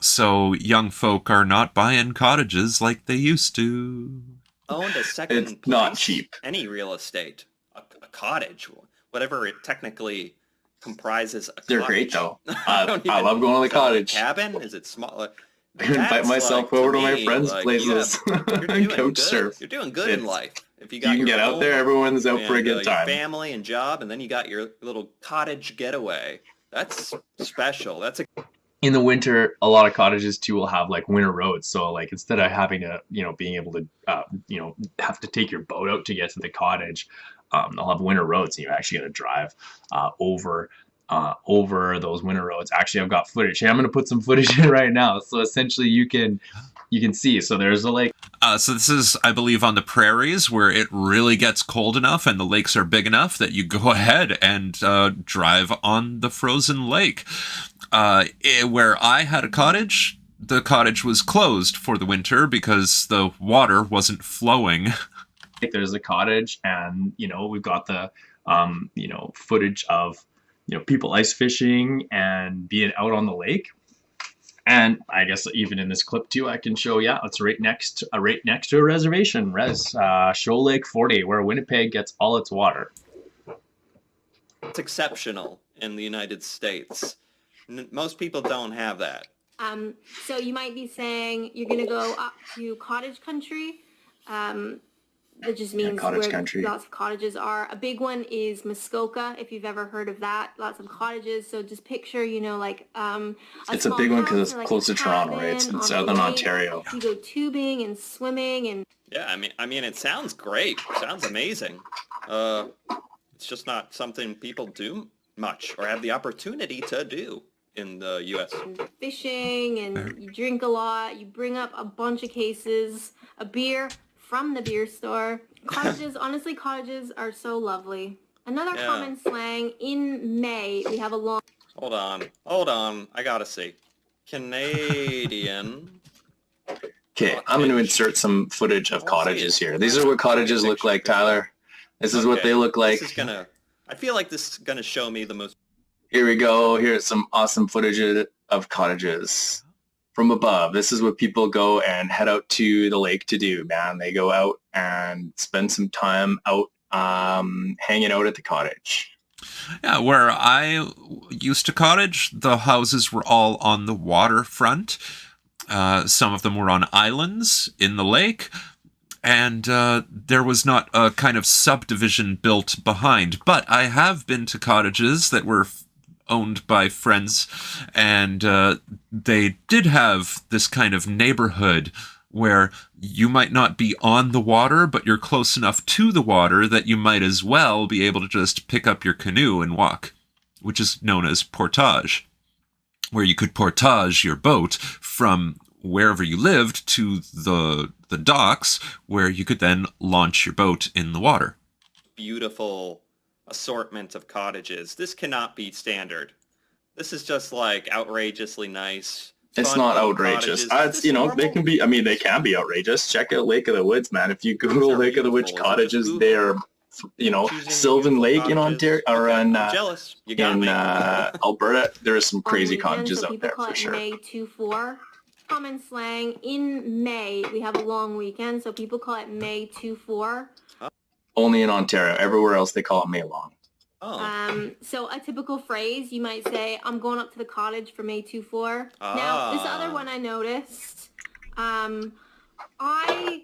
So young folk are not buying cottages like they used to. Owned a second It's place, not cheap. Any real estate, a cottage, whatever it technically comprises. They're great though. I love going to the cottage. Cabin? Is it small? I invite myself over to my friends' places and couch surf. You're doing good in life. If you can get out there, everyone's out for a good time. Your family and job, and then you got your little cottage getaway. That's special. In the winter, a lot of cottages too will have like winter roads. So like instead of having to, being able to, have to take your boat out to get to the cottage, they'll have winter roads, and you're actually going to drive over those winter roads. Actually, I've got footage. Hey, I'm going to put some footage in right now. So essentially you can see. So there's a lake. So this is, I believe, on the prairies where it really gets cold enough and the lakes are big enough that you go ahead and drive on the frozen lake. Where I had a cottage, the cottage was closed for the winter because the water wasn't flowing. There's a cottage, and we've got the footage of people ice fishing and being out on the lake. And I guess even in this clip too, I can show, it's right next to a reservation, Shoal Lake 40, where Winnipeg gets all its water. It's exceptional in the United States. Most people don't have that. So you might be saying you're going to go up to cottage country. That just means cottage where country. lots of cottages are. A big one is Muskoka, if you've ever heard of that. Lots of cottages. So just picture, like It's a small big one because house it's or like close a to Toronto, right? It's cabin in on a southern lake. Ontario. You go tubing and swimming and Yeah, I mean, it sounds great. Sounds amazing. It's just not something people do much or have the opportunity to do in the U.S. fishing, and you drink a lot. You bring up a bunch of cases of beer from the beer store. Cottages, honestly, cottages are so lovely. Another Yeah. common slang in May, we have a long... Hold on. I gotta see. Canadian. Okay, I'm going to insert some footage of cottages here. These are what cottages look like, Tyler. This is what they look like. I feel like this is gonna show me the most. Here we go. Here's some awesome footage of cottages from above. This is what people go and head out to the lake to do, man. They go out and spend some time out hanging out at the cottage. Yeah, where I used to cottage, the houses were all on the waterfront. Some of them were on islands in the lake, and there was not a kind of subdivision built behind. But I have been to cottages that were owned by friends, and they did have this kind of neighborhood where you might not be on the water, but you're close enough to the water that you might as well be able to just pick up your canoe and walk, which is known as portage, where you could portage your boat from wherever you lived to the docks, where you could then launch your boat in the water. Beautiful assortment of cottages. This cannot be standard. This is just like outrageously nice. It's fun not little outrageous. cottages. Is this They normal? can be, they can be outrageous. Check out Lake of the Woods, man. If you Google are Lake of the Woods beautiful. Is it just cottages, they are, Choosing Sylvan beautiful Lake in cottages. Ontario, or Okay, in, I'm jealous. You got in me. Alberta, there are some crazy weekend, cottages so out people there call for it sure. May 2-4. Common slang, in May, we have a long weekend, so people call it May 2-4. Only in Ontario. Everywhere else, they call it May long. Oh. So a typical phrase, you might say, I'm going up to the cottage for May 2-4. Now, this other one I noticed, I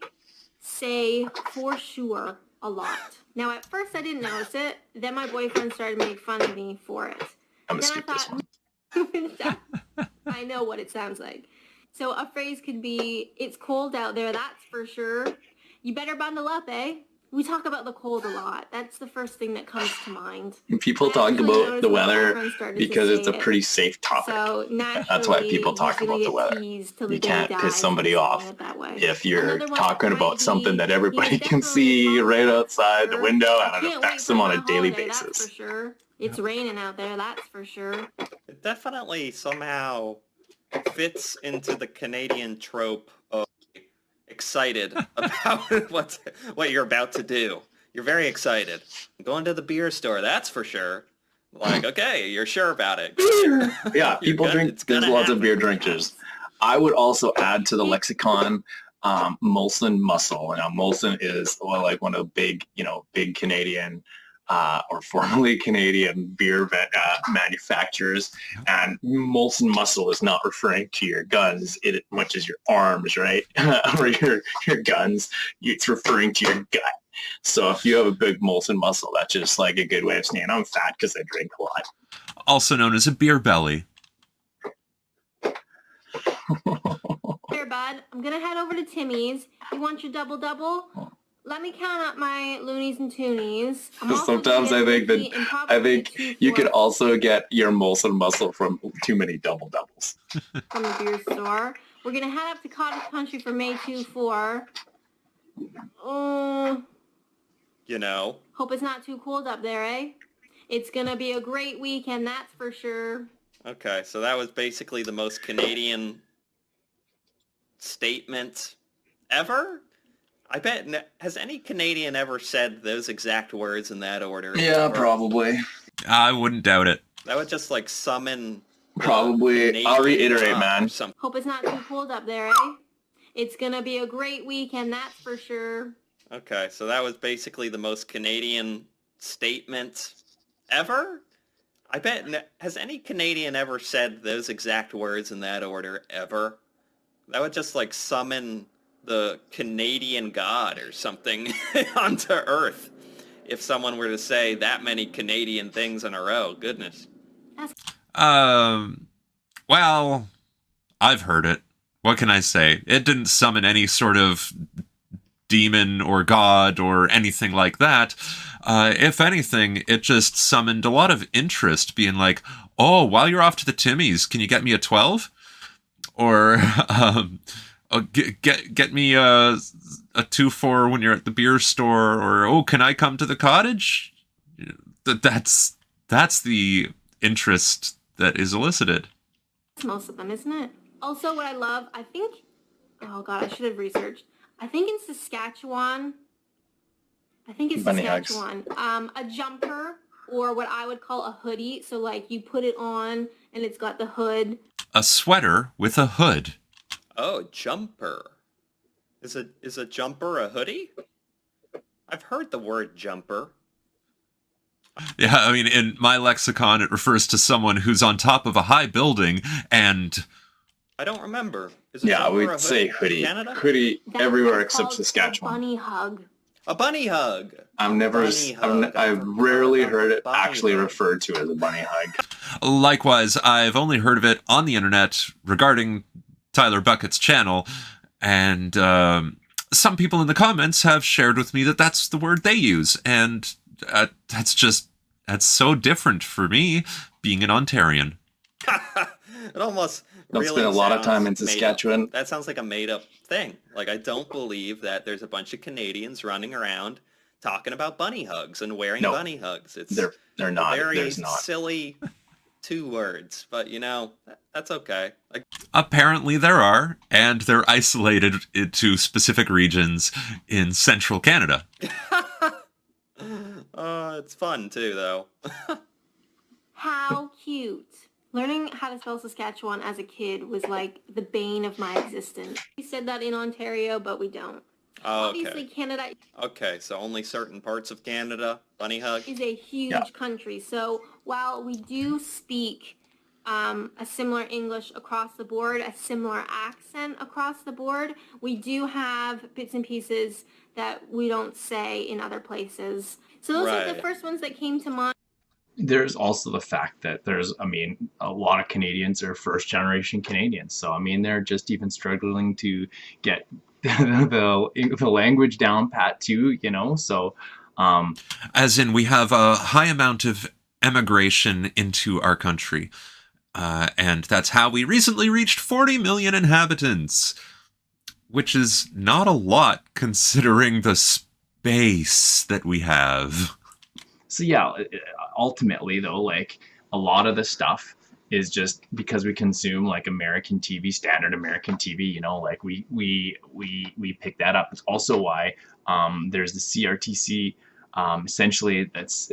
say for sure a lot. Now, at first I didn't notice it. Then my boyfriend started making fun of me for it. I'm Then gonna skip this one. I know what it sounds like. So a phrase could be, it's cold out there, that's for sure. You better bundle up, eh? We talk about the cold a lot. That's the first thing that comes to mind. People I talk actually about noticed the my weather boyfriend started to because it's say a it. pretty safe topic. So That's why people naturally, talk he's gonna about the get weather. teased till the You day can't he piss dies somebody for saying off it that way. if you're Another one talking might about something be, that it everybody was can definitely see fun, right outside the sure. window, I and it can't wait affects for them on my a daily holiday, that's for basis. sure. It's raining out there, that's for sure. It definitely somehow fits into the Canadian trope of excited about what you're about to do. You're very excited. Going to the beer store, that's for sure. Like, okay, you're sure about it. Yeah, people drink. It's There's gonna lots of happen. beer drinkers. I would also add to the lexicon Molson Muscle. Now, Molson is like one of the big Canadian or formerly Canadian beer manufacturers, and Molson Muscle is not referring to your guns as much as your arms, right? Or your guns. It's referring to your gut. So if you have a big Molson Muscle, that's just like a good way of saying I'm fat because I drink a lot. Also known as a beer belly. Here, bud, I'm gonna head over to Timmy's. You want your double-double? Let me count up my Loonies and Toonies. Sometimes I think you could also get your Molson Muscle from too many double doubles. From the beer store. We're gonna head up to Cottage Country for May 2-4. Hope it's not too cold up there, eh? It's gonna be a great weekend, that's for sure. Okay, so that was basically the most Canadian statement ever? I bet, has any Canadian ever said those exact words in that order? Yeah, Or probably. I wouldn't doubt it. that would just like summon... Probably. I'll reiterate, man. Hope it's not too cold up there, eh? It's gonna be a great weekend, that's for sure. Okay, so that was basically the most Canadian statement ever? I bet, has any Canadian ever said those exact words in that order ever? That would just like summon the Canadian God or something onto Earth if someone were to say that many Canadian things in a row. Goodness. Um, well, I've heard it. What can I say? It didn't summon any sort of demon or god or anything like that. If anything, it just summoned a lot of interest, being like, oh, while you're off to the Timmies, can you get me a 12? Or get me a 2 for when you're at the beer store, or oh, can I come to the cottage? That's the interest that is elicited. Most of them, isn't it? Also, what I love, I think, oh god, I should have researched. I think in Saskatchewan, Bunny hugs. a jumper, or what I would call a hoodie. So like you put it on and it's got the hood. A sweater with a hood. Oh, jumper. Is a jumper a hoodie? I've heard the word jumper. Yeah, I mean, in my lexicon, it refers to someone who's on top of a high building and... I don't remember. Is a Yeah, jumper a we'd hoodie say in hoodie. Canada? Hoodie That's everywhere called except a Saskatchewan. bunny hug. A bunny hug. I've rarely heard it Bunny actually hug. referred to as a bunny hug. Likewise, I've only heard of it on the internet regarding Tyler Bucket's channel, and some people in the comments have shared with me that that's the word they use, and that's so different for me, being an Ontarian. It almost Don't really spend a lot of sounds time in made up. Saskatchewan. That sounds like a made-up thing. Like, I don't believe that there's a bunch of Canadians running around talking about bunny hugs and wearing No. bunny hugs. It's They're not. very There's not. silly 2 words, but that's okay. Like, Apparently there are, and they're isolated to specific regions in central Canada. it's fun too, though. How cute. Learning how to spell Saskatchewan as a kid was like the bane of my existence. We said that in Ontario, but we don't. Oh, Obviously, okay. Canada Okay, so only certain parts of Canada, bunny hug. is a huge Yeah. country. So while we do speak a similar English across the board, a similar accent across the board, we do have bits and pieces that we don't say in other places. So those are the Right. first ones that came to mind. There's also the fact that a lot of Canadians are first generation Canadians. So, I mean, they're just even struggling to get the language down pat too, So, As in, we have a high amount of emigration into our country. And that's how we recently reached 40 million inhabitants, which is not a lot considering the space that we have. So yeah, ultimately though, like a lot of the stuff is just because we consume like American TV, standard American TV, like we pick that up. It's also why there's the CRTC, essentially that's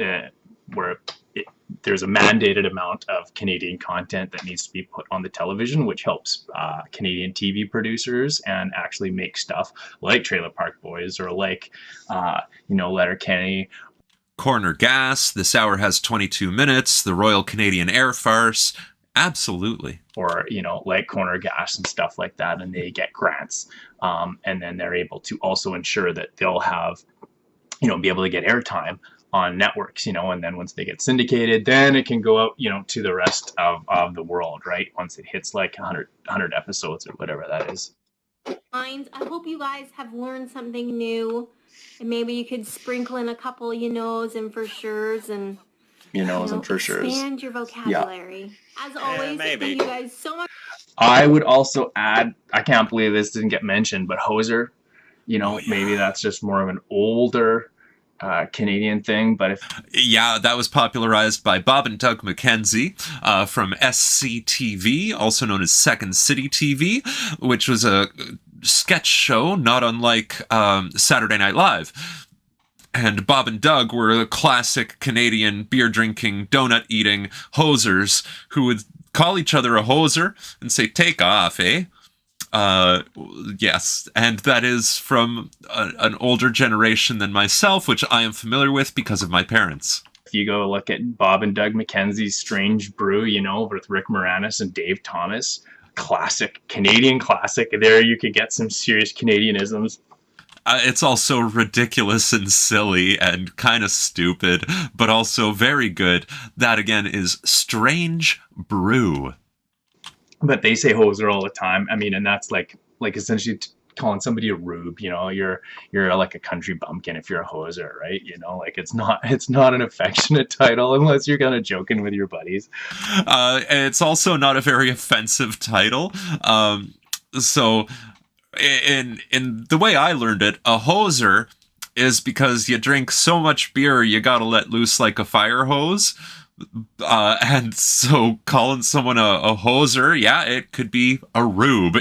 where there's a mandated amount of Canadian content that needs to be put on the television, which helps Canadian TV producers and actually make stuff like Trailer Park Boys or like, Letterkenny. Corner Gas, This Hour Has 22 Minutes, The Royal Canadian Air Farce. Absolutely. Or, like Corner Gas and stuff like that, and they get grants. And then they're able to also ensure that they'll have, be able to get airtime on networks, and then once they get syndicated, then it can go out, to the rest of the world, right? Once it hits like 100 episodes or whatever that is. I hope you guys have learned something new, and maybe you could sprinkle in a couple and for sure's and And for sure. expand your vocabulary. As always, maybe. thank you guys so much. I would also add, I can't believe this didn't get mentioned, but hoser, maybe that's just more of an older Canadian thing, but Yeah, that was popularized by Bob and Doug McKenzie from SCTV, also known as Second City TV, which was a sketch show not unlike Saturday Night Live. And Bob and Doug were the classic Canadian beer-drinking, donut-eating hosers who would call each other a hoser and say, "Take off, eh?" Yes, and that is from an older generation than myself, which I am familiar with because of my parents. If you go look at Bob and Doug McKenzie's Strange Brew, with Rick Moranis and Dave Thomas, classic, Canadian classic. There you could get some serious Canadianisms. It's also ridiculous and silly and kind of stupid, but also very good. That again is Strange Brew. But they say hoser all the time. I mean, and that's like essentially calling somebody a rube. You're like a country bumpkin if you're a hoser, right? Like it's not an affectionate title unless you're kind of joking with your buddies. It's also not a very offensive title. So in the way I learned it, a hoser is because you drink so much beer you gotta let loose like a fire hose. And so calling someone a hoser, yeah, it could be a rube.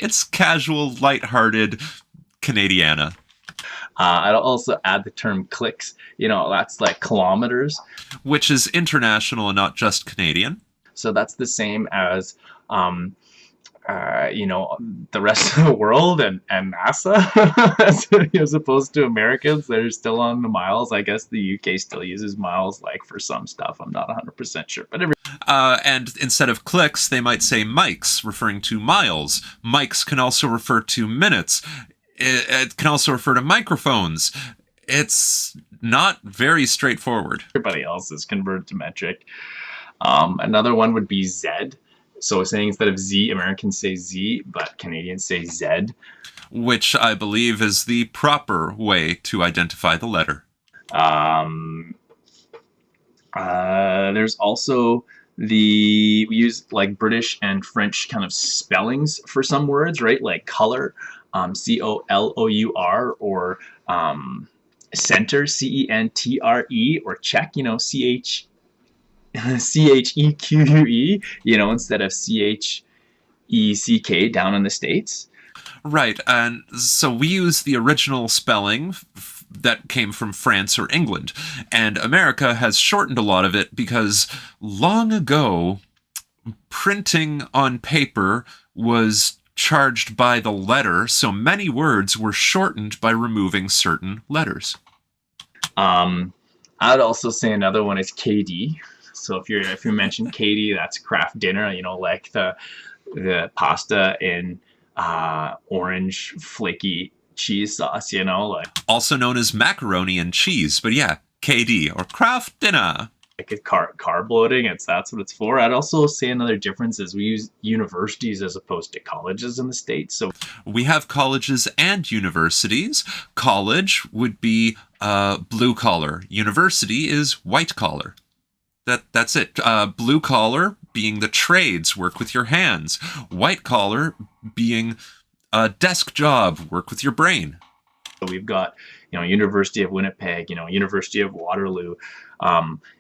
It's casual, lighthearted Canadiana. I'd also add the term clicks. That's like kilometers. Which is international and not just Canadian. So that's the same as, the rest of the world and NASA, as opposed to Americans. They're still on the miles. I guess the UK still uses miles, like for some stuff. I'm not 100% sure, but and instead of clicks, they might say mics, referring to miles. Mics can also refer to minutes. It can also refer to microphones. It's not very straightforward. Everybody else is converted to metric. Another one would be Z. So saying instead of Z, Americans say Z, but Canadians say Z. Which I believe is the proper way to identify the letter. There's also we use like British and French kind of spellings for some words, right? Like color, COLOUR, or center, CENTRE, or check, CHEQUE, instead of CHECK down in the States. Right, and so we use the original spelling that came from France or England, and America has shortened a lot of it because long ago, printing on paper was charged by the letter, so many words were shortened by removing certain letters. I'd also say another one is KD. So if you mention Katie, that's craft dinner, like the pasta in orange flaky cheese sauce, like also known as macaroni and cheese, but yeah, KD or craft dinner. Like carb loading, that's what it's for. I'd also say another difference is we use universities as opposed to colleges in the States. So we have colleges and universities. College would be blue collar. University is white collar. That's it. Blue collar being the trades, work with your hands. White collar being a desk job, work with your brain. So we've got, University of Winnipeg, University of Waterloo,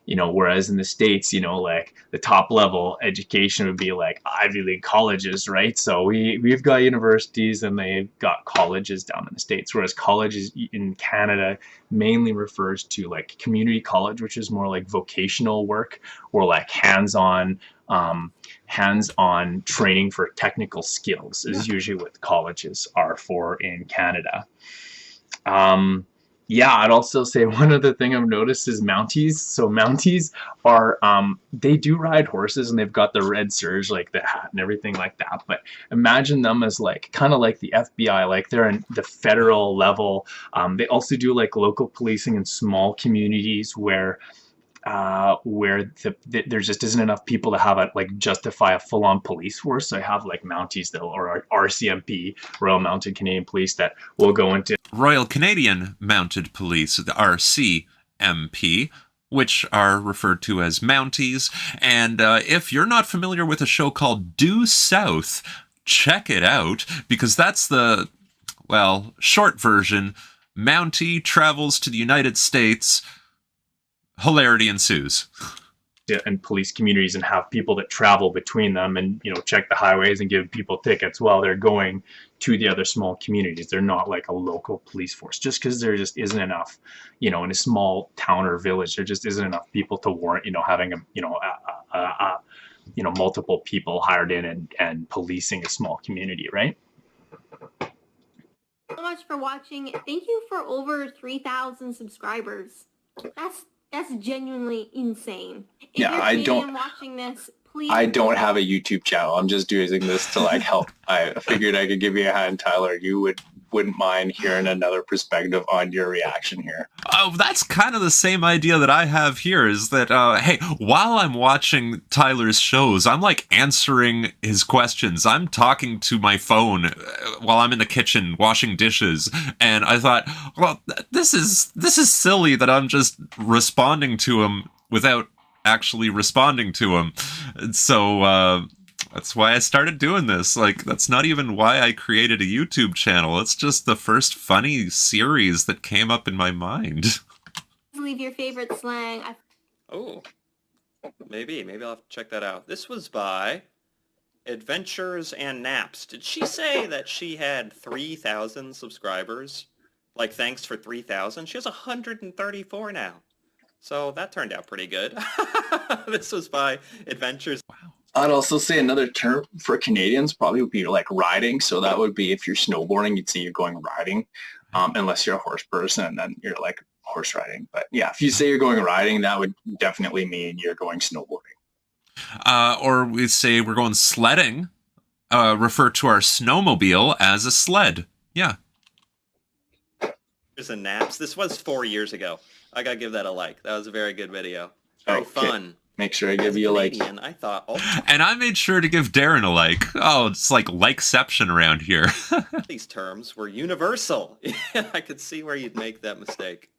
whereas in the States, like the top level education would be like Ivy League colleges, right? So we've got universities and they've got colleges down in the States, whereas colleges in Canada mainly refers to like community college, which is more like vocational work or like hands-on training for technical skills is usually what colleges are for in Canada. I'd also say one other thing I've noticed is Mounties. So Mounties are, they do ride horses and they've got the red serge, like the hat and everything like that. But imagine them as like, kind of like the FBI, like they're in the federal level. They also do like local policing in small communities where there just isn't enough people to have justify a full-on police force. So I have like Mounties or RCMP, Royal Mounted Canadian Police, that will go into Royal Canadian Mounted Police, the RCMP, which are referred to as Mounties. And if you're not familiar with a show called Due South, check it out, because that's the, short version. Mountie travels to the United States. Hilarity ensues. And police communities and have people that travel between them and, check the highways and give people tickets while they're going to the other small communities. They're not like a local police force, just because there just isn't enough, in a small town or village, there just isn't enough people to warrant, having multiple people hired in and policing a small community, right? So much for watching. Thank you for over 3,000 subscribers. That's genuinely insane. If Yeah, you're I don't- Canadian watching this, please. I don't have a YouTube channel. I'm just using this to like help. I figured I could give you a hand, Tyler. You wouldn't mind hearing another perspective on your reaction here. Oh, that's kind of the same idea that I have here is that, hey, while I'm watching Tyler's shows, I'm like answering his questions. I'm talking to my phone while I'm in the kitchen washing dishes. And I thought, well, this is silly that I'm just responding to him without actually responding to him. And so, that's why I started doing this. Like, that's not even why I created a YouTube channel. It's just the first funny series that came up in my mind. Leave your favorite slang. Oh, maybe I'll have to check that out. This was by Adventures and Naps. Did she say that she had 3,000 subscribers? Like, thanks for 3,000? She has 134 now. So that turned out pretty good. This was by Adventures. Wow. I'd also say another term for Canadians probably would be like riding. So that would be if you're snowboarding, you'd say you're going riding, unless you're a horse person, and then you're like horse riding. But yeah, if you say you're going riding, that would definitely mean you're going snowboarding. Or we say we're going sledding, refer to our snowmobile as a sled. Yeah. Adventures and Naps. This was 4 years ago. I gotta give that a like. That was a very good video. Very fun. Make sure I give As a you a like. Canadian, I thought, oh, And I made sure to give Darin a like. Oh, it's like likeception around here. these terms were universal. I could see where you'd make that mistake.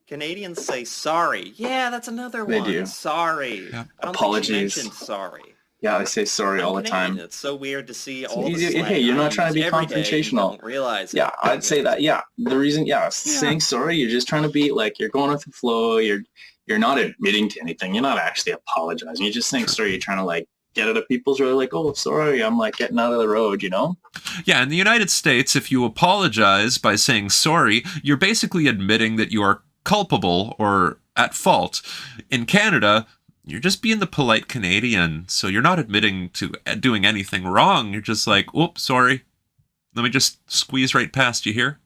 Canadians say sorry. Yeah, that's another They one. do. Sorry. Yeah. I don't Apologies. think she mentioned sorry. Yeah, I say sorry all the Canadian, time. It's so weird to see all the easy- slang hey, you're I not trying to use be every day and confrontational. don't realize it. Yeah, I'd say that. Yeah, the reason, saying sorry, you're just trying to be like, you're going with the flow. You're not admitting to anything. You're not actually apologizing. You're just saying sorry. You're trying to like get out of people's road. Like, oh, sorry, I'm like getting out of the road. You know? Yeah, in the United States, if you apologize by saying sorry, you're basically admitting that you are culpable or at fault. In Canada, you're just being the polite Canadian, so you're not admitting to doing anything wrong. You're just like, oops, sorry. Let me just squeeze right past you here.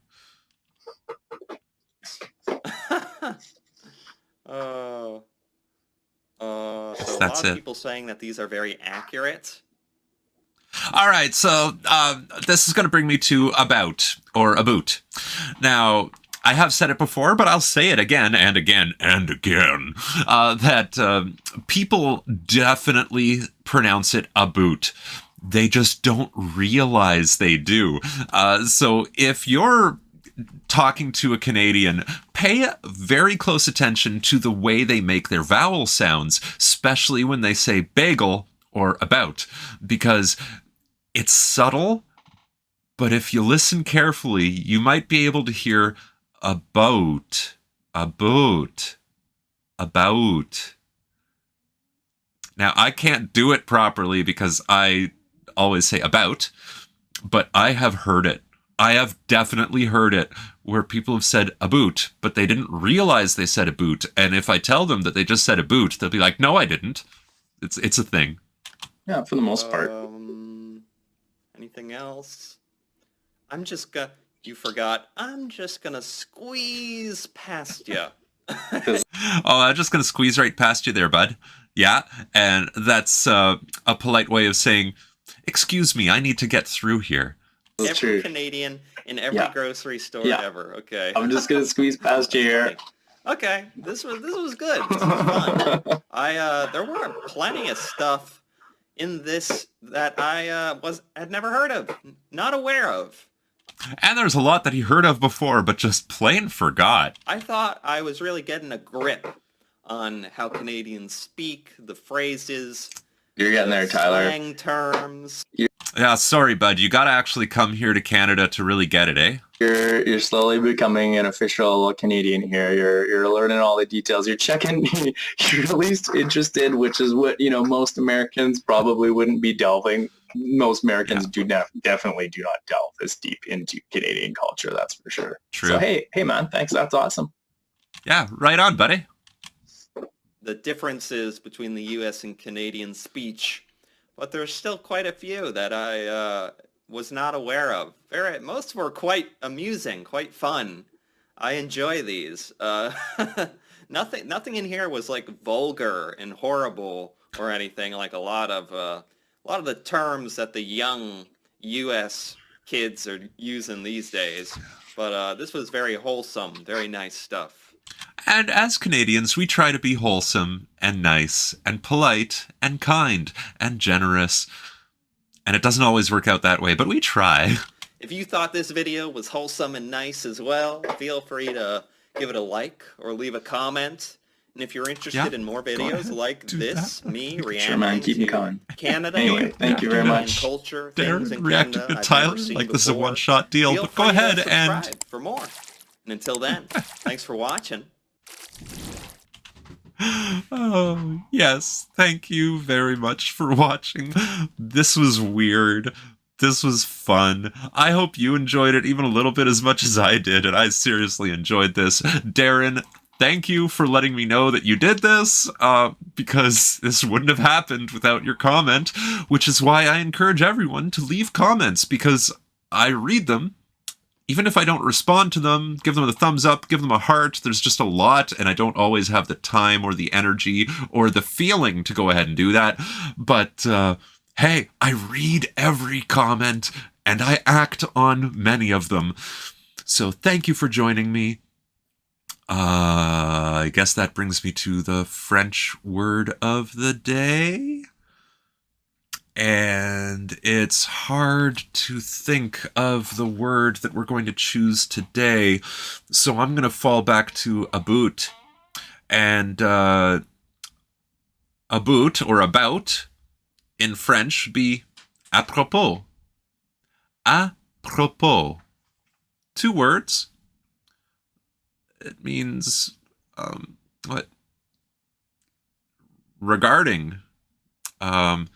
So That's a lot of it. people saying that these are very accurate. All right, so this is going to bring me to about, or aboot. Now, I have said it before, but I'll say it again and again and again, that people definitely pronounce it aboot. They just don't realize they do. So if you're talking to a Canadian, pay very close attention to the way they make their vowel sounds, especially when they say bagel or about, because it's subtle, but if you listen carefully, you might be able to hear about. Now, I can't do it properly because I always say about, but I have heard it. I have definitely heard it where people have said a boot, but they didn't realize they said a boot. And if I tell them that they just said a boot, they'll be like, no, I didn't. It's a thing. Yeah, for the most part. Anything else? You forgot. I'm just gonna squeeze past you. Oh, I'm just going to squeeze right past you there, bud. Yeah, and that's a polite way of saying, excuse me, I need to get through here. That's Every true. Canadian in every Yeah. grocery store Yeah. ever. Okay. I'm just gonna squeeze past you here. Okay, this was good. This was fun. There were plenty of stuff in this that I had never heard of, not aware of. And there's a lot that he heard of before, but just plain forgot. I thought I was really getting a grip on how Canadians speak, the phrases, You're getting there, Tyler. slang terms. Yeah, sorry, bud. You got to actually come here to Canada to really get it, eh? You're slowly becoming an official Canadian here. You're learning all the details. You're checking. You're at least interested, which is what most Americans probably wouldn't be delving. Most Americans definitely do not delve this deep into Canadian culture. That's for sure. True. So hey man, thanks. That's awesome. Yeah, right on, buddy. The differences between the U.S. and Canadian speech, but there's still quite a few that I was not aware of. Most were quite amusing, quite fun. I enjoy these. Nothing in here was like vulgar and horrible or anything like a lot of the terms that the young U.S. kids are using these days. But this was very wholesome, very nice stuff. And as Canadians, we try to be wholesome and nice and polite and kind and generous. And it doesn't always work out that way, but we try. If you thought this video was wholesome and nice as well, feel free to give it a like or leave a comment. And if you're interested in more videos like this, me reacting Sure, man. Keep me coming. Canada, Anyway, thank you very much. Culture, Darin things in reacted Canada to I've Tyler never seen like this is a before, one-shot deal, feel but go free to ahead and... subscribe for more. And until then, thanks for watching. Oh, yes. Thank you very much for watching. This was weird. This was fun. I hope you enjoyed it even a little bit as much as I did, and I seriously enjoyed this. Darin, thank you for letting me know that you did this, because this wouldn't have happened without your comment, which is why I encourage everyone to leave comments, because I read them. Even if I don't respond to them, give them a thumbs up, give them a heart, there's just a lot, and I don't always have the time or the energy or the feeling to go ahead and do that. But, hey, I read every comment, and I act on many of them. So thank you for joining me. I guess that brings me to the French word of the day. And it's hard to think of the word that we're going to choose today, so I'm going to fall back to about. And about, or about, in French would be à propos. À propos. 2 words. It means, what? Regarding. But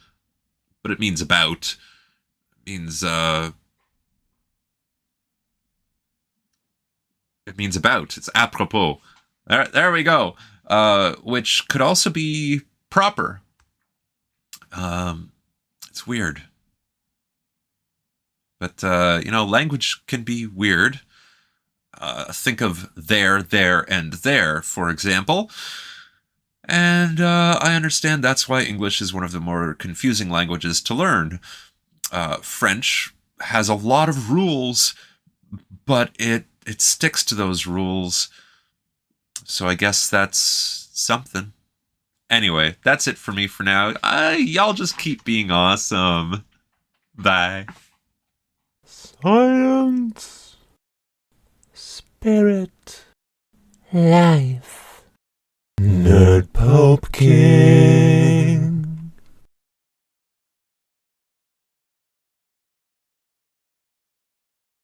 it means about. It means, it means about. It's apropos. There we go. Which could also be proper. It's weird. But, language can be weird. Think of there, and there, for example. And I understand that's why English is one of the more confusing languages to learn. French has a lot of rules, but it sticks to those rules. So I guess that's something. Anyway, that's it for me for now. Y'all just keep being awesome. Bye. Science, spirit, life. Nerd Pumpkin.